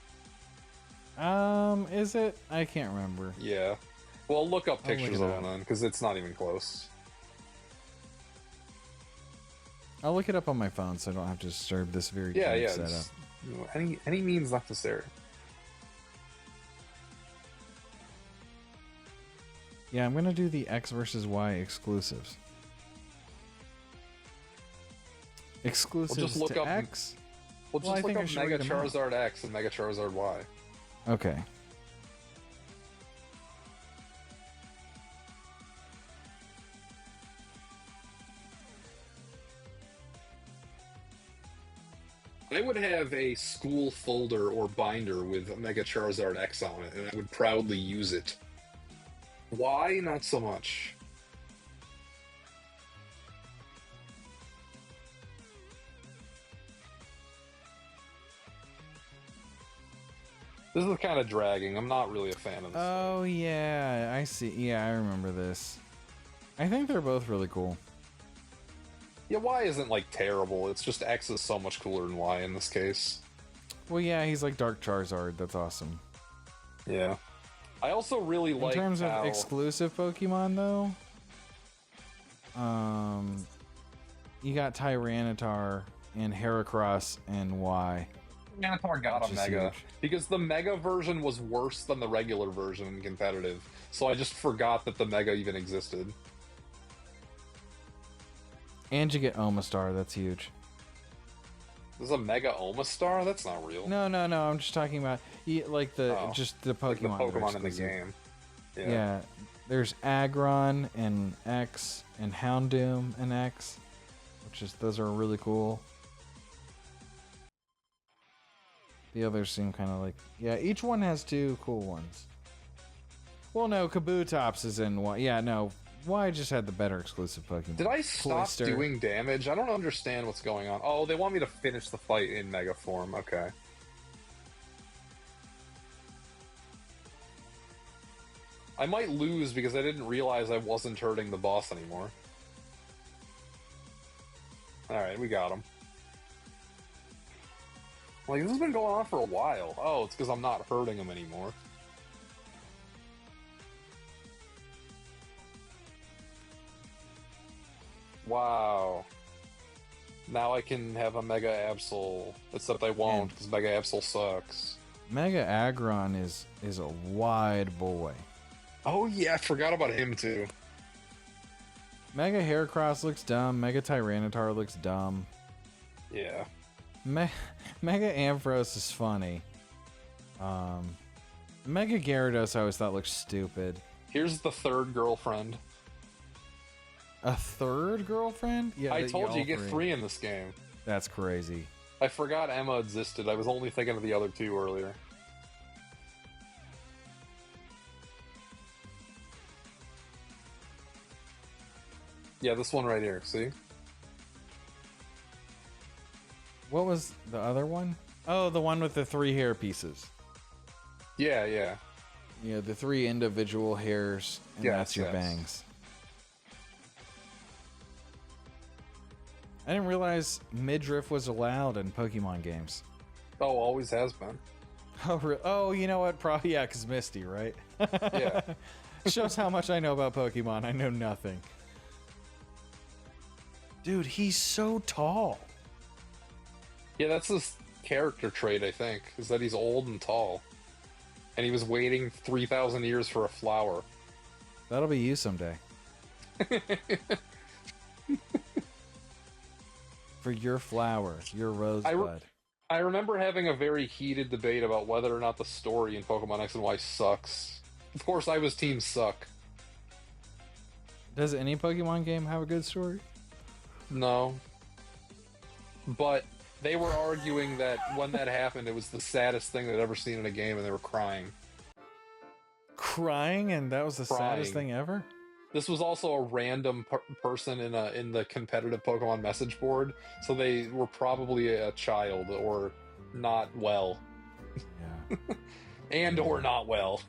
S1: Is it? I can't remember.
S2: Yeah. Well, look up
S1: I'll look
S2: pictures
S1: it
S2: of
S1: up.
S2: them then, because it's not even close.
S1: I'll look it up on my phone so I don't have to disturb this very
S2: Yeah,
S1: good
S2: yeah.
S1: setup.
S2: Just, you know, any means necessary.
S1: Yeah, I'm gonna do the X versus Y exclusives. Exclusives
S2: look
S1: to
S2: up-
S1: X?
S2: Well,
S1: Well, I
S2: just
S1: think
S2: look
S1: I
S2: up
S1: should
S2: Mega
S1: read 'em out.
S2: Charizard X and Mega Charizard Y.
S1: Okay.
S2: I would have a school folder or binder with Mega Charizard X on it, and I would proudly use it. Why? Not so much. This is kind of dragging. I'm not really a fan of this.
S1: Oh yeah, I see. Yeah, I remember this. I think they're both really cool.
S2: Yeah, Y isn't, like, terrible. It's just X is so much cooler than Y in this case.
S1: Well, yeah, he's like Dark Charizard. That's awesome.
S2: Yeah. I also really
S1: In
S2: like
S1: terms
S2: how...
S1: of exclusive Pokemon, though, you got Tyranitar and Heracross and Y.
S2: Tyranitar got
S1: Which
S2: a
S1: is
S2: Mega.
S1: huge.
S2: Because the Mega version was worse than the regular version in competitive. So I just forgot that the Mega even existed.
S1: And you get Omastar. That's huge.
S2: There's a Mega Omastar? That's not real.
S1: No, I'm just talking about like the
S2: Oh,
S1: just the Pokemon.
S2: Like the
S1: that are
S2: Pokemon in the
S1: exclusive.
S2: game.
S1: Yeah. There's Aggron and X and Houndoom and X, which is those are really cool. The others seem kind of like each one has two cool ones. Well, no, Kabutops is in one. Yeah, no, Y just had the better exclusive Pokemon.
S2: Did I stop
S1: Cloyster.
S2: doing damage? I don't understand what's going on. Oh, they want me to finish the fight in Mega form. Okay. I might lose because I didn't realize I wasn't hurting the boss anymore. Alright, we got him. Like, this has been going on for a while. Oh, it's because I'm not hurting him anymore. Wow. Now I can have a Mega Absol, except I won't, because Mega Absol sucks.
S1: Mega Aggron is a wide boy.
S2: Oh yeah, I forgot about him too.
S1: Mega Heracross looks dumb. Mega Tyranitar looks dumb.
S2: Yeah.
S1: Mega Ampharos is funny. Mega Gyarados I always thought looked stupid.
S2: Here's the third girlfriend.
S1: A third girlfriend? Yeah,
S2: I
S1: that
S2: told you, you
S1: all
S2: get three in this game.
S1: That's crazy.
S2: I forgot Emma existed. I was only thinking of the other two earlier. Yeah, this one right here. See?
S1: What was the other one? Oh, the one with the 3 hair pieces.
S2: Yeah, yeah.
S1: Yeah, the 3 individual hairs, and
S2: Yes,
S1: that's your
S2: yes.
S1: bangs. I didn't realize midriff was allowed in Pokemon games.
S2: Oh, always has been.
S1: Oh, you know what? Probably, yeah, because Misty, right?
S2: Yeah.
S1: Shows how much I know about Pokemon. I know nothing. Dude, he's so tall.
S2: Yeah, that's his character trait, I think, is that he's old and tall. And he was waiting 3,000 years for a flower.
S1: That'll be you someday. For your flower, your rosebud.
S2: I remember having a very heated debate about whether or not the story in Pokemon X and Y sucks. Of course, I was Team Suck.
S1: Does any Pokemon game have a good story?
S2: No. But they were arguing that when that happened, it was the saddest thing they'd ever seen in a game, and they were crying.
S1: Crying, and that was the saddest thing ever?
S2: This was also a random person in the competitive Pokemon message board, so they were probably a child or not well.
S1: Yeah.
S2: And or not well.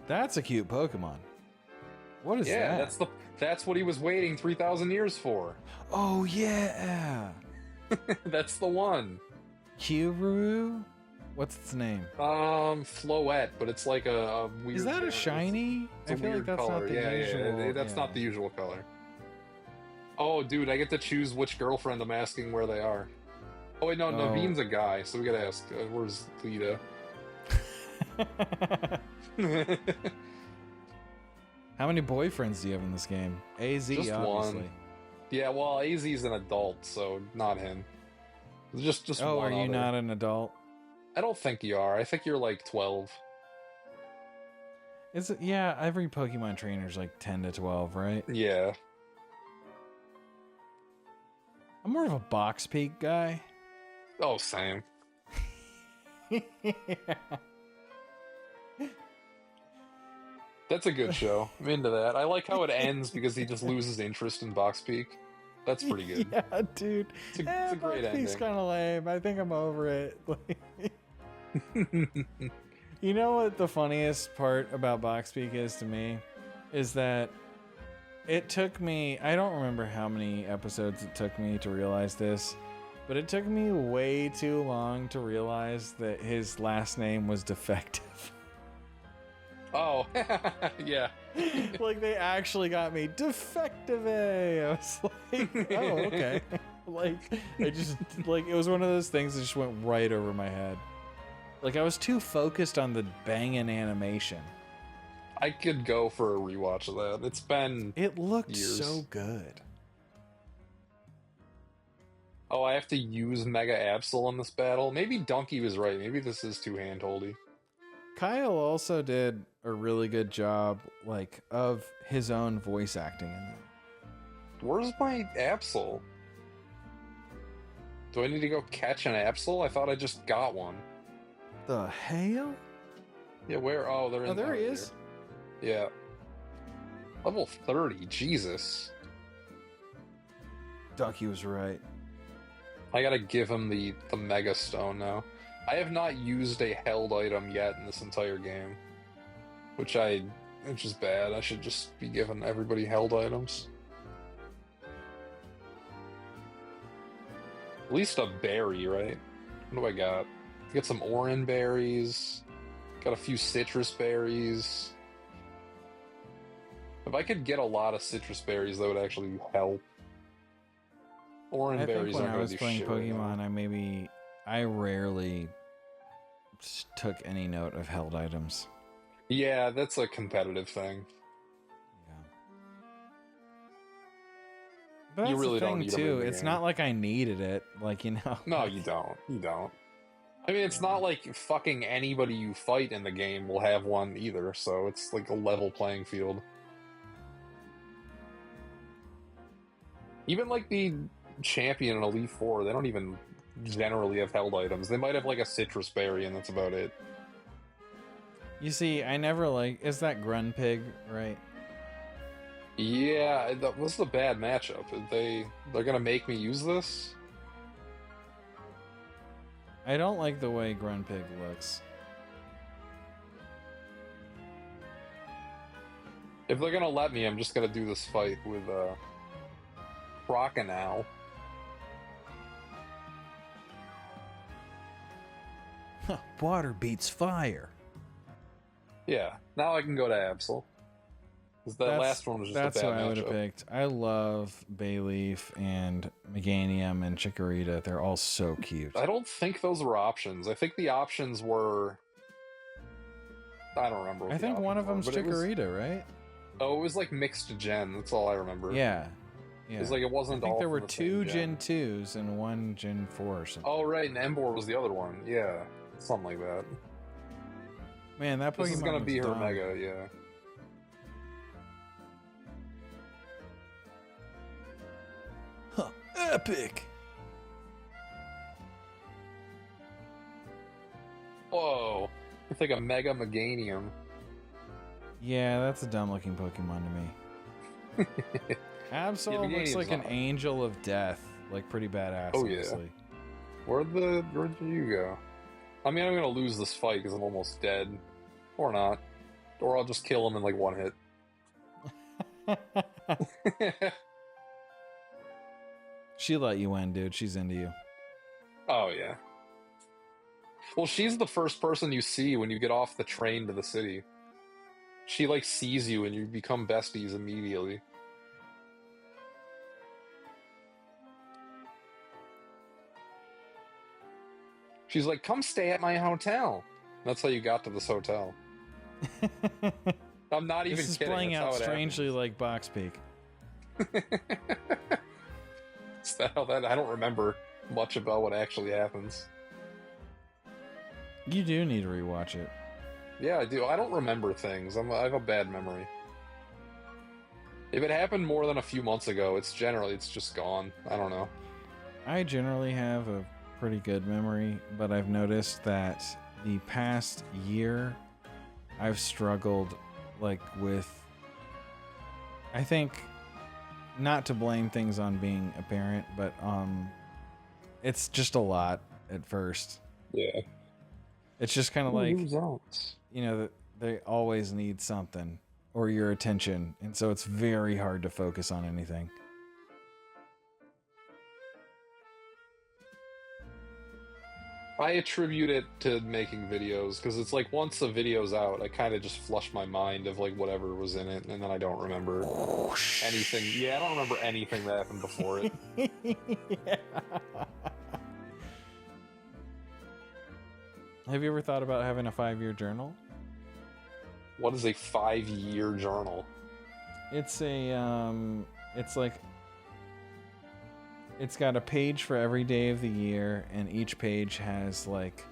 S1: That's a cute Pokemon. What is that?
S2: That's what he was waiting 3,000 years for.
S1: Oh, yeah.
S2: That's the one.
S1: Kyuroo? What's its name?
S2: Floette, but it's like a weird...
S1: Is that a shiny?
S2: It's a
S1: I feel
S2: weird
S1: like that's
S2: color.
S1: not the usual.
S2: Yeah, that's not the usual color. Oh, dude, I get to choose which girlfriend I'm asking where they are. Oh, wait, no,
S1: Oh.
S2: Naveen's a guy, so we gotta ask, where's Lita?
S1: How many boyfriends do you have in this game? AZ,
S2: Just
S1: obviously.
S2: one. Yeah, well, AZ's an adult, so not him. Just
S1: Oh,
S2: one
S1: are you
S2: other.
S1: not an adult?
S2: I don't think you are. I think you're like 12.
S1: Is it? Yeah, every Pokemon trainer's like 10 to 12, right?
S2: Yeah.
S1: I'm more of a box peak guy.
S2: Oh, same. That's a good show. I'm into that. I like how it ends because he just loses interest in Box Peak. That's pretty good.
S1: Yeah, dude.
S2: It's a great
S1: Box Peak's
S2: ending.
S1: kind of lame. I think I'm over it. You know what the funniest part about Box Peak is to me? Is that it took me, I don't remember how many episodes it took me to realize this, but it took me way too long to realize that his last name was Defective.
S2: Oh, yeah.
S1: Like, they actually got me Defective. I was like, oh, okay. Like, I just, like, it was one of those things that just went right over my head. Like, I was too focused on the banging animation.
S2: I could go for a rewatch of that. It's been...
S1: It looked
S2: years.
S1: so good.
S2: Oh, I have to use Mega Absol in this battle? Maybe Donkey was right. Maybe this is too handholdy.
S1: Kyle also did a really good job, like, of his own voice acting in that.
S2: Where's my Absol? Do I need to go catch an Absol? I thought I just got one.
S1: The hell?
S2: Yeah, where? Oh, they're in
S1: Oh, there he
S2: here.
S1: is.
S2: Yeah. Level 30, Jesus.
S1: Ducky was right.
S2: I gotta give him the Mega Stone now. I have not used a held item yet in this entire game. Which is bad. I should just be giving everybody held items. At least a berry, right? What do I got? Got some orange berries. Got a few citrus berries. If I could get a lot of citrus berries, that would actually help. Orange
S1: I think
S2: berries
S1: when
S2: aren't
S1: I
S2: gonna
S1: was
S2: do
S1: playing
S2: shit right now.
S1: Pokemon, I rarely took any note of held items.
S2: Yeah, that's a competitive thing.
S1: Yeah. But that's
S2: You really
S1: the
S2: don't
S1: thing
S2: need 'em in
S1: too.
S2: the
S1: It's
S2: game.
S1: not like I needed it. Like, you know.
S2: No, you don't. You don't. I mean, it's not like fucking anybody you fight in the game will have one either, so it's like a level playing field. Even like the champion in Elite Four, they don't even generally have held items. They might have like a citrus berry, and that's about it.
S1: You see, I never is that Grunpig, right?
S2: Yeah, this is a bad matchup. They're gonna make me use this?
S1: I don't like the way Grunpig looks.
S2: If they're gonna let me, I'm just gonna do this fight with Crocodile.
S1: Water beats fire.
S2: Yeah, now I can go to Absol. Because that last one was just a bad
S1: That's who I would have
S2: matchup.
S1: picked. I love Bayleaf and Meganium and Chikorita. They're all so cute.
S2: I don't think those were options. I think the options were... I don't remember what
S1: I
S2: the
S1: think one of
S2: options
S1: them's
S2: were, but
S1: Chikorita, right?
S2: Oh, it was like mixed gen. That's all I remember.
S1: Yeah.
S2: It's like it wasn't
S1: I think
S2: all
S1: there
S2: from
S1: were
S2: the
S1: two
S2: same
S1: Gen 2s and one Gen 4 or something.
S2: Oh, right, and Emboar was the other one. Yeah, something like that.
S1: Man, that Pokemon
S2: This is gonna
S1: looks
S2: be her
S1: dumb.
S2: Mega, yeah.
S1: Huh, epic!
S2: Whoa! It's like a Mega Meganium.
S1: Yeah, that's a dumb looking Pokemon to me. Absol looks
S2: Meganium's
S1: like an
S2: not.
S1: angel of death. Like, pretty badass,
S2: Oh, yeah.
S1: honestly.
S2: Where'd you go? I mean, I'm gonna lose this fight because I'm almost dead. Or not. Or I'll just kill him in like one hit.
S1: She let you win, dude. She's into you.
S2: Oh, yeah. Well, she's the first person you see when you get off the train to the city. She, like, sees you and you become besties immediately. She's like, come stay at my hotel. That's how you got to this hotel. I'm not even
S1: This is
S2: kidding.
S1: playing
S2: That's
S1: out
S2: how it
S1: strangely like Box Peak.
S2: happens. Is that how that? I don't remember much about what actually happens.
S1: You do need to rewatch it.
S2: Yeah, I do. I don't remember things. I have a bad memory. If it happened more than a few months ago, it's just gone. I don't know.
S1: I generally have a pretty good memory, but I've noticed that the past year I've struggled like with, I think, not to blame things on being a parent, but it's just a lot at first.
S2: Yeah.
S1: It's just kind of like,
S2: Results.
S1: you know, they always need something or your attention, and so it's very hard to focus on anything.
S2: I attribute it to making videos because it's like once a video's out, I kind of just flush my mind of like whatever was in it, and then I don't remember anything. Yeah, I don't remember anything that happened before it.
S1: Yeah. Have you ever thought about having a 5-year journal?
S2: What is a 5-year journal?
S1: It's a it's like, it's got a page for every day of the year, and each page has like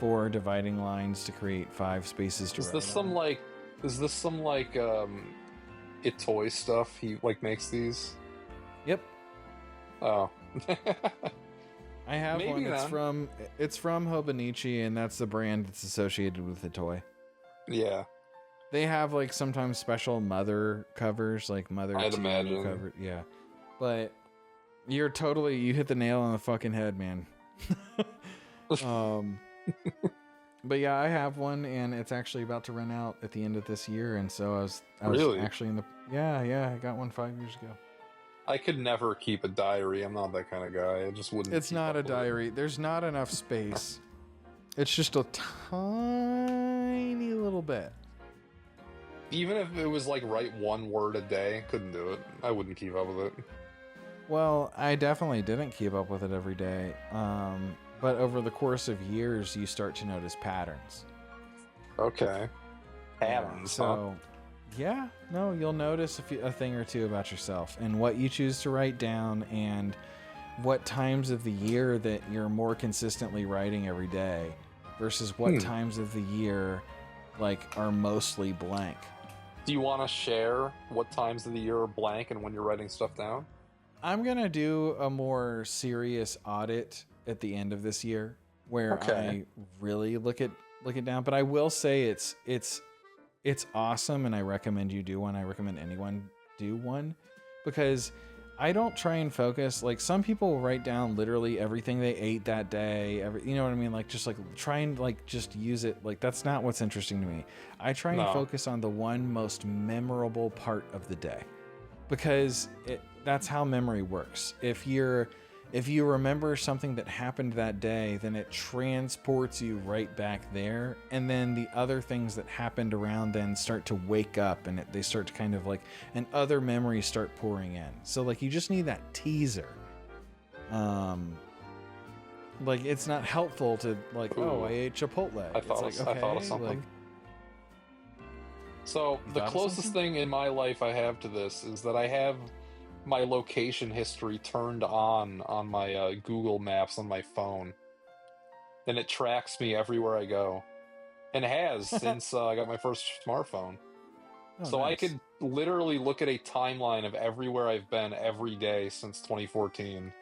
S1: 4 dividing lines to create 5 spaces to
S2: Is
S1: write
S2: this some
S1: on.
S2: like? Is this some like Toy stuff? He like makes these.
S1: Yep.
S2: Oh.
S1: I have
S2: Maybe
S1: one.
S2: then.
S1: It's from Hobonichi, and that's the brand that's associated with the toy.
S2: Yeah.
S1: They have like sometimes special mother covers, like mother
S2: I'd
S1: to
S2: imagine.
S1: cover. Yeah, but you hit the nail on the fucking head, man. But yeah, I have one, and it's actually about to run out at the end of this year, and so I was
S2: Really?
S1: actually in the I got one 5 years ago.
S2: I could never keep a diary. I'm not that kind of guy. I just wouldn't.
S1: It's
S2: keep
S1: not
S2: up
S1: a
S2: with it.
S1: diary. There's not enough space. It's just a tiny little bit.
S2: Even if it was like write one word a day, couldn't do it. I wouldn't keep up with it.
S1: Well, I definitely didn't keep up with it every day. But over the course of years, you start to notice patterns.
S2: Okay. Patterns,
S1: So, yeah, no, you'll notice a thing or two about yourself and what you choose to write down, and what times of the year that you're more consistently writing every day versus what times of the year like are mostly blank.
S2: Do you want to share what times of the year are blank and when you're writing stuff down?
S1: I'm gonna do a more serious audit at the end of this year where
S2: Okay.
S1: I really look it down. But I will say it's awesome, and I recommend you do one. I recommend anyone do one, because I don't try and focus. Like, some people write down literally everything they ate that day. You know what I mean? Like, just like try and like just use it. Like, that's not what's interesting to me. I try and focus on the one most memorable part of the day, because that's how memory works. If you remember something that happened that day, then it transports you right back there. And then the other things that happened around then start to wake up, and they start to kind of like, and other memories start pouring in. So like, you just need that teaser. Like, it's not helpful to like, oh, I ate Chipotle.
S2: I thought of something. Like, so the closest thing in my life I have to this is that I have my location history turned on my Google Maps on my phone, and it tracks me everywhere I go, and has since I got my first smartphone. Oh, so nice. I could literally look at a timeline of everywhere I've been every day since 2014.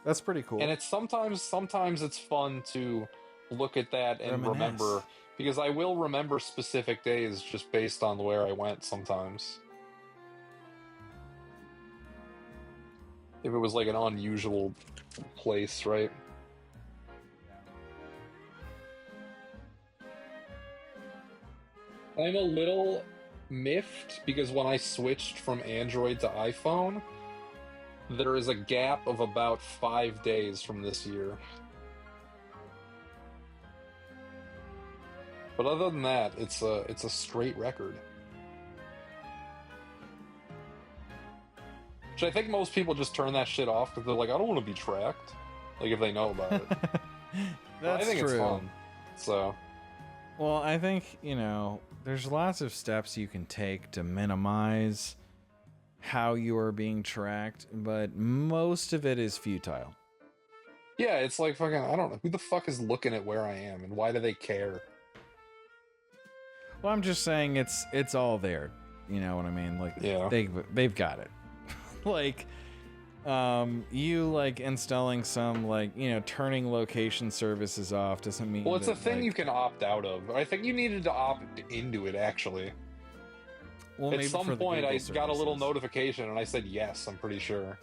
S1: That's pretty cool.
S2: And it's sometimes it's fun to look at that and remember, because I will remember specific days just based on where I went sometimes. If it was like an unusual place, right? I'm a little miffed because when I switched from Android to iPhone, there is a gap of about 5 days from this year. But other than that, it's a straight record. Which I think most people just turn that shit off because they're like, I don't want to be tracked. Like, if they know about it.
S1: That's
S2: I think
S1: true.
S2: It's fun. So.
S1: Well, I think, there's lots of steps you can take to minimize how you are being tracked, but most of it is futile.
S2: Yeah, it's like fucking, I don't know. Who the fuck is looking at where I am, and why do they care?
S1: Well, I'm just saying it's all there. You know what I mean? Like,
S2: yeah.
S1: They've got it. Like, you like installing some turning location services off doesn't mean.
S2: Well, it's a thing you can opt out of. I think you needed to opt into it actually.
S1: Well,
S2: at some point, I got a little notification and I said yes. I'm pretty sure.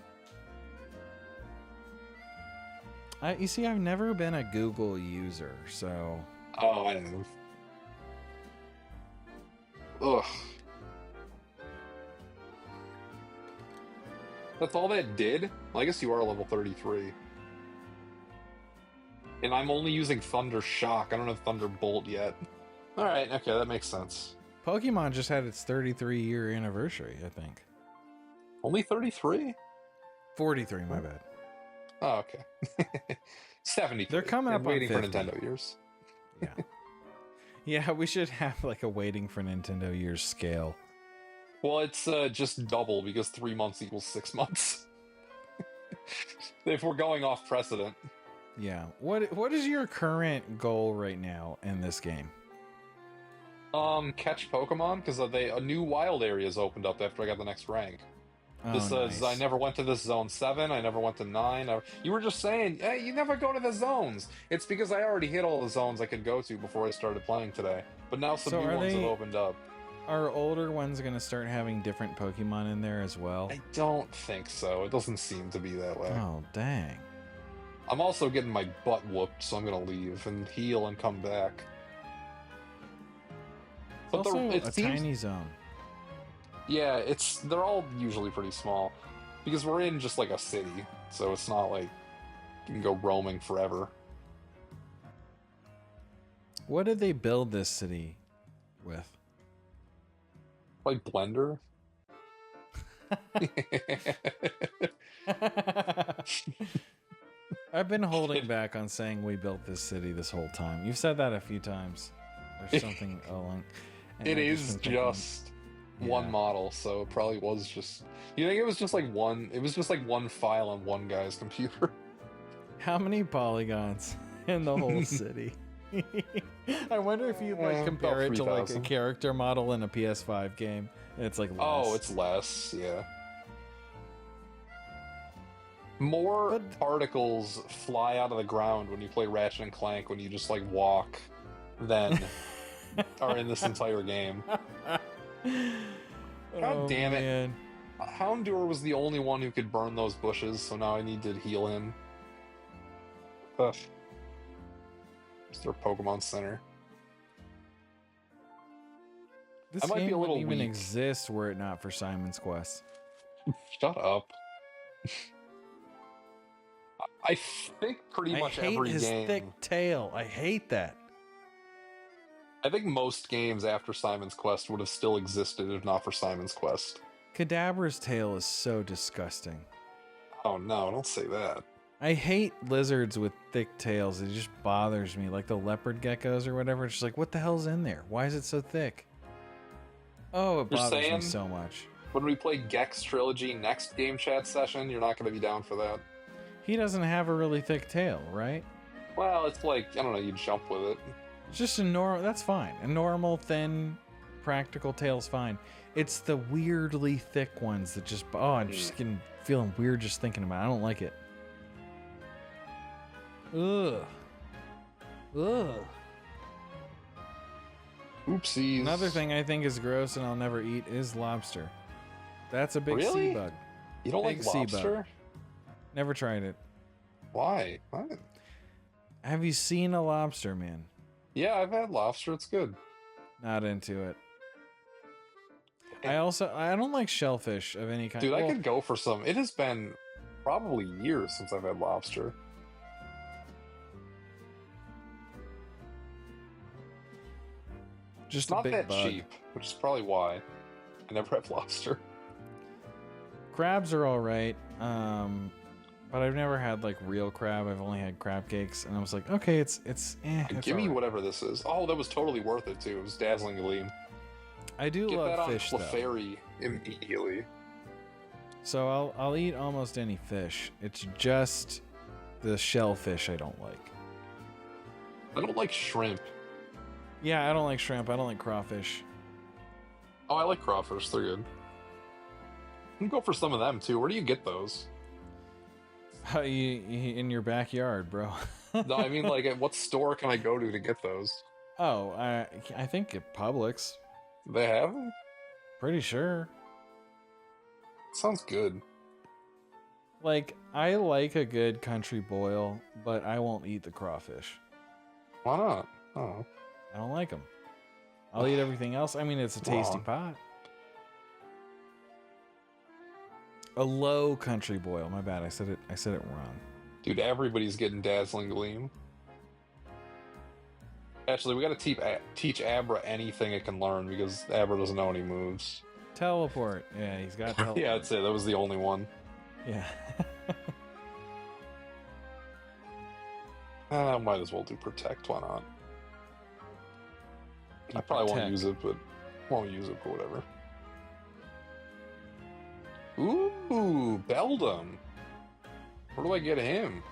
S1: You see, I've never been a Google user, so.
S2: Oh, I don't know. Ugh. That's all that did? Well, I guess you are level 33. And I'm only using Thunder Shock. I don't have Thunderbolt yet. Alright, okay, that makes sense.
S1: Pokemon just had its 33-year anniversary, I think.
S2: Only 33?
S1: 43, my bad.
S2: Oh, okay. 73.
S1: They're coming up
S2: waiting
S1: on
S2: for
S1: 50.
S2: Nintendo years.
S1: Yeah. Yeah, we should have like a waiting for Nintendo years scale.
S2: Well, it's just double because 3 months equals 6 months. If we're going off precedent.
S1: Yeah. What is your current goal right now in this game?
S2: Catch Pokemon, because a new wild area's opened up after I got the next rank.
S1: Nice.
S2: I never went to this Zone 7, I never went to 9. You were just saying, hey, you never go to the zones. It's because I already hit all the zones I could go to before I started playing today. But now some new ones have opened up.
S1: Are older ones going to start having different Pokemon in there as well?
S2: I don't think so. It doesn't seem to be that way.
S1: Oh, dang.
S2: I'm also getting my butt whooped, so I'm going to leave and heal and come back.
S1: But also a tiny zone.
S2: Yeah, they're all usually pretty small. Because we're in just like a city, so it's not like you can go roaming forever.
S1: What did they build this city with?
S2: Like Blender?
S1: I've been holding back on saying we built this city this whole time. You've said that a few times. There's something along.
S2: It is just one model, so it probably was just. You think it was just like one? It was just like one file on one guy's computer.
S1: How many polygons in the whole city? I wonder if you compare it to like a character model in a PS5 game. And it's like less.
S2: Oh, it's less, yeah. More particles fly out of the ground when you play Ratchet and Clank when you just like walk than are in this entire game. God damn it.
S1: Man.
S2: Houndour was the only one who could burn those bushes, so now I need to heal him. Ugh. It's their Pokemon Center.
S1: This
S2: I might be
S1: game
S2: a little
S1: wouldn't even
S2: weak.
S1: exist were it not for Simon's Quest.
S2: Shut up. I think pretty
S1: I
S2: much
S1: hate
S2: every
S1: his
S2: game.
S1: thick tail. I hate that.
S2: I think most games after Simon's Quest would have still existed if not for Simon's Quest.
S1: Kadabra's tail is so disgusting.
S2: Oh no, don't say that.
S1: I hate lizards with thick tails. It just bothers me. Like the leopard geckos or whatever. It's just like, what the hell's in there? Why is it so thick? Oh, it
S2: You're
S1: bothers me
S2: saying-
S1: so much.
S2: When we play Gex Trilogy next game chat session, you're not going to be down for that.
S1: He doesn't have a really thick tail, right?
S2: Well, it's like, I don't know, you jump with it.
S1: It's just a normal, that's fine. A normal, thin, practical tail's fine. It's the weirdly thick ones that just, oh, I'm just feeling weird just thinking about it. I don't like it. Ugh. Ugh.
S2: Oopsies.
S1: Another thing I think is gross and I'll never eat is lobster. That's a big
S2: Really?
S1: sea bug.
S2: You don't
S1: big
S2: like
S1: sea bug.
S2: lobster?
S1: Never tried it.
S2: Why? What?
S1: Have you seen a lobster, man?
S2: Yeah, I've had lobster. It's good.
S1: Not into it. I don't like shellfish of any kind.
S2: Dude, I
S1: Well,
S2: could go for some. It has been probably years since I've had lobster.
S1: just
S2: It's
S1: a
S2: not
S1: big
S2: that
S1: bug.
S2: cheap, which is probably why I never have lobster.
S1: Crabs are all right, but I've never had like real crab. I've only had crab cakes, and I was like, okay, it's it's
S2: Give me
S1: all right.
S2: whatever this is. Oh, that was totally worth it too. It was Dazzling Gleam.
S1: I do
S2: Get that
S1: love
S2: on
S1: fish though,
S2: Clefairy immediately.
S1: so I'll eat almost any fish. It's just the shellfish I don't like.
S2: I don't like shrimp.
S1: Yeah, I don't like shrimp. I don't like crawfish.
S2: Oh, I like crawfish. They're good. You can go for some of them too. Where do you get those?
S1: You in your backyard, bro.
S2: No, I mean, like, at what store can I go to get those?
S1: Oh, I think at Publix.
S2: They have them?
S1: Pretty sure.
S2: Sounds good.
S1: Like, I like a good country boil, but I won't eat the crawfish.
S2: Why not? Oh,
S1: I don't like them. I'll eat everything else. I mean, it's a tasty
S2: Wrong.
S1: pot. A low country boil. My bad. I said it wrong.
S2: dude, everybody's getting Dazzling Gleam. Actually, we gotta teach Abra anything it can learn because Abra doesn't know any moves.
S1: Teleport. Yeah, he's got teleport.
S2: Yeah, I'd say that was the only one.
S1: Yeah.
S2: Might as well do Protect. Why not? I probably won't
S1: Protect.
S2: use it, but whatever. Ooh, Beldum. Where do I get him?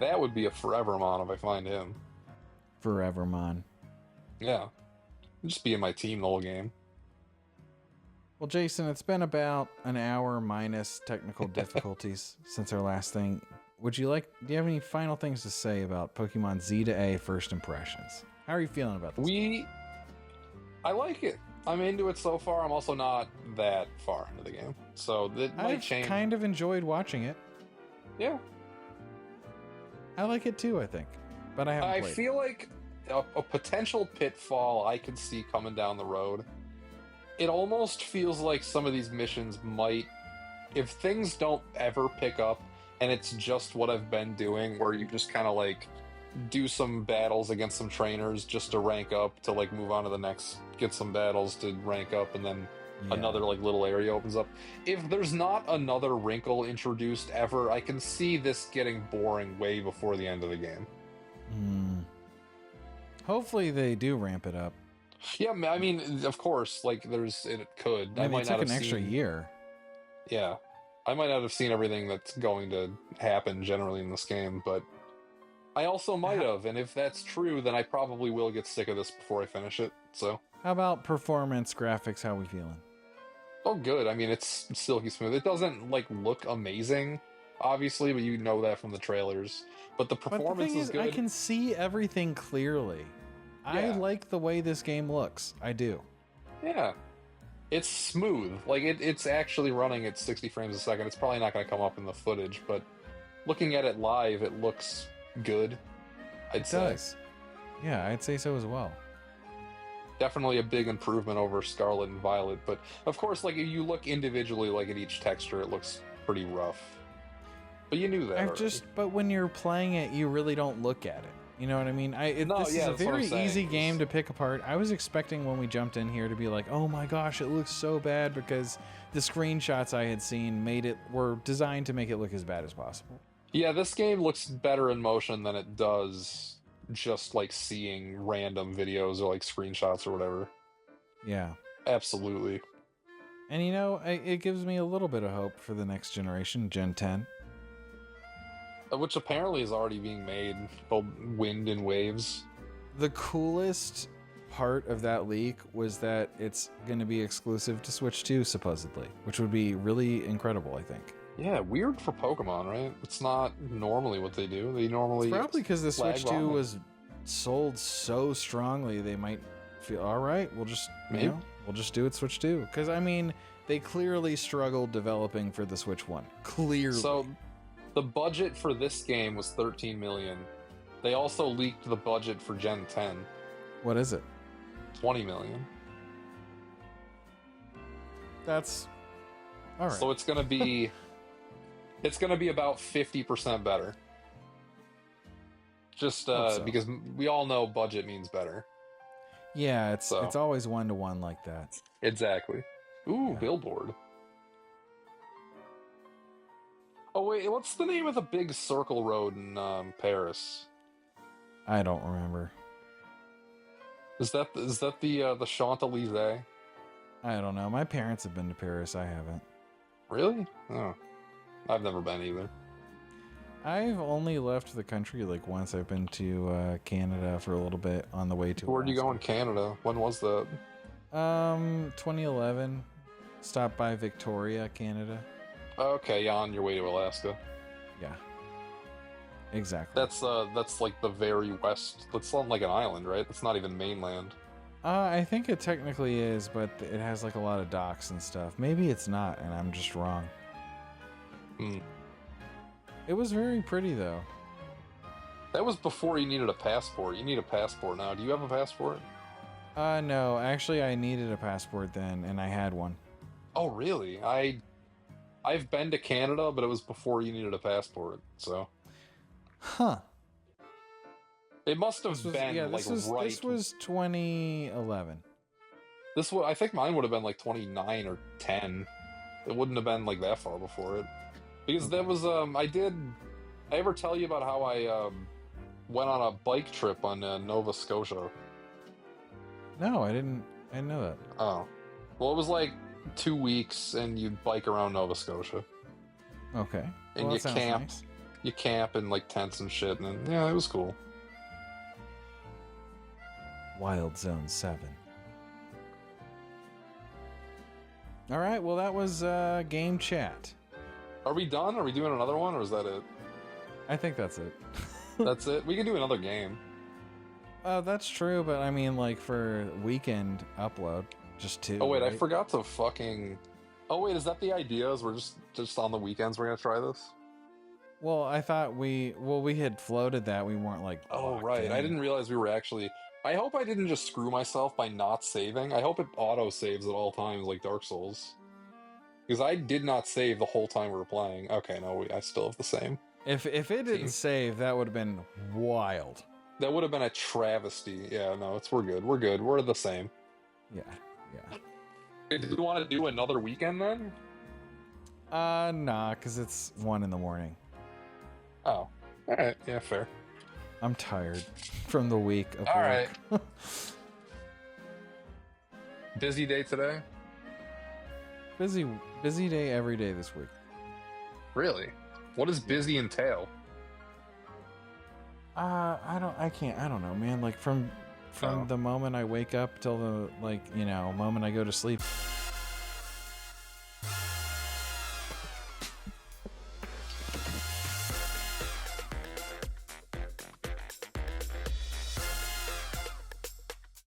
S2: That would be a Forevermon if I find him.
S1: Forevermon.
S2: Yeah. Just be in my team the whole game.
S1: Well, Jason, it's been about an hour minus technical difficulties since our last thing. Do you have any final things to say about Pokemon Z to A first impressions? How are you feeling about this?
S2: I like it. I'm into it so far. I'm also not that far into the game. So it might
S1: I've
S2: change.
S1: kind of enjoyed watching it.
S2: Yeah.
S1: I like it too, I think. But I haven't
S2: I
S1: played.
S2: feel like a potential pitfall I could see coming down the road. It almost feels like some of these missions might, if things don't ever pick up and it's just what I've been doing, where you just kind of like do some battles against some trainers just to rank up to like move on to the next, get some battles to rank up, and then
S1: Yeah.
S2: another like little area opens up. If there's not another wrinkle introduced ever, I can see this getting boring way before the end of the game.
S1: Hmm. Hopefully they do ramp it up.
S2: Yeah, I mean, of course, like it could.
S1: I mean,
S2: might
S1: they
S2: not
S1: took an
S2: have
S1: extra
S2: seen,
S1: year.
S2: Yeah, I might not have seen everything that's going to happen generally in this game, but I also might have. And if that's true, then I probably will get sick of this before I finish it. So,
S1: How about performance graphics? How we feeling?
S2: oh, good. I mean, it's silky smooth. It doesn't like look amazing, obviously, but you know that from the trailers. But the
S1: But the
S2: performance
S1: thing
S2: is
S1: is,
S2: good.
S1: I can see everything clearly. I
S2: Yeah.
S1: like the way this game looks. I do.
S2: Yeah. It's smooth. Like it's actually running at 60 frames a second. It's probably not going to come up in the footage, but looking at it live, it looks good. I'd
S1: It
S2: say.
S1: does. Yeah, I'd say so as well.
S2: Definitely a big improvement over Scarlet and Violet, but of course, like if you look individually, like at each texture, it looks pretty rough. But you knew that. already.
S1: But when you're playing it, you really don't look at it. You know what I mean?
S2: No,
S1: This
S2: yeah,
S1: is a
S2: that's what I'm
S1: very
S2: saying,
S1: easy
S2: is-
S1: game to pick apart. I was expecting when we jumped in here to be like, oh my gosh, it looks so bad because the screenshots I had seen were designed to make it look as bad as possible.
S2: Yeah, this game looks better in motion than it does just like seeing random videos or like screenshots or whatever.
S1: Yeah.
S2: Absolutely.
S1: And you know, it gives me a little bit of hope for the next generation, Gen 10.
S2: Which apparently is already being made, called Wind and Waves.
S1: The coolest part of that leak was that it's going to be exclusive to Switch 2, supposedly, which would be really incredible, I think.
S2: Yeah, weird for Pokemon, right? It's not normally what they do. They normally
S1: It's probably because the
S2: flag
S1: Switch 2
S2: bomb it.
S1: was sold so strongly, they might feel, all right, we'll just,
S2: Maybe.
S1: we'll just do it Switch 2. Because, I mean, they clearly struggled developing for the Switch 1. Clearly.
S2: So the budget for this game was 13 million. They also leaked the budget for Gen 10,
S1: What is it?
S2: 20 million.
S1: That's all right.
S2: So it's gonna be it's gonna be about 50% better. Just
S1: Hope so.
S2: because we all know budget means better.
S1: Yeah, it's
S2: So.
S1: always 1-to-1 like that.
S2: Exactly. Ooh,
S1: Yeah.
S2: billboard. Oh wait, what's the name of the big circle road in Paris?
S1: I don't remember.
S2: Is that the Champs-Élysées?
S1: I don't know. My parents have been to Paris. I haven't.
S2: Really? Oh, I've never been either.
S1: I've only left the country like once. I've been to Canada for a little bit on the way to.
S2: Where'd you go in
S1: Alaska.
S2: Canada? When was that?
S1: 2011. Stopped by Victoria, Canada.
S2: Okay, yeah, on your way to Alaska.
S1: Yeah. Exactly.
S2: That's like the very west. That's on like an island, right? That's not even mainland.
S1: I think it technically is, but it has like a lot of docks and stuff. Maybe it's not, and I'm just wrong.
S2: Hmm.
S1: It was very pretty though.
S2: That was before you needed a passport. You need a passport now. Do you have a passport?
S1: No, actually, I needed a passport then, and I had one.
S2: Oh, really? I've been to Canada, but it was before you needed a passport. So
S1: Huh.
S2: it must have
S1: This was,
S2: been
S1: yeah,
S2: like
S1: this was
S2: right.
S1: this was 2011.
S2: I think mine would have been like 29 or 10. It wouldn't have been like that far before it. Because that was I ever tell you about how I went on a bike trip on Nova Scotia?
S1: No, I didn't know that.
S2: Oh. Well, it was like 2 weeks and you'd bike around Nova Scotia.
S1: Okay.
S2: And
S1: Well,
S2: you
S1: that sounds
S2: camp.
S1: nice.
S2: You camp in like tents and shit, and then, yeah, it was cool.
S1: Wild Zone 7. All right, well, that was game chat.
S2: Are we done? Are we doing another one, or is that it?
S1: I think that's it.
S2: That's it? We can do another game.
S1: That's true, but I mean, like, for weekend upload, just two.
S2: Oh, wait, I
S1: right?
S2: forgot to fucking... Oh, wait, is that the idea? Is we're just on the weekends we're gonna try this?
S1: Well, I thought we had floated that. We weren't, like,
S2: Oh,
S1: locked
S2: right. I
S1: in.
S2: didn't realize we were actually... I hope I didn't just screw myself by not saving. I hope it auto-saves at all times, like Dark Souls. Because I did not save the whole time we were playing. Okay, no, I still have the same.
S1: If it didn't
S2: Team.
S1: save, that would have been wild.
S2: That would have been a travesty. Yeah, no, we're good. We're good. We're the same.
S1: Yeah, yeah.
S2: Hey, do you want to do another weekend then?
S1: Nah, because it's 1 a.m.
S2: Oh, all right. Yeah, fair.
S1: I'm tired from the week of
S2: All
S1: work.
S2: right. Busy day today?
S1: Busy day every day this week.
S2: Really? What does busy entail?
S1: I don't know, man. Like from
S2: Oh.
S1: the moment I wake up till the moment I go to sleep.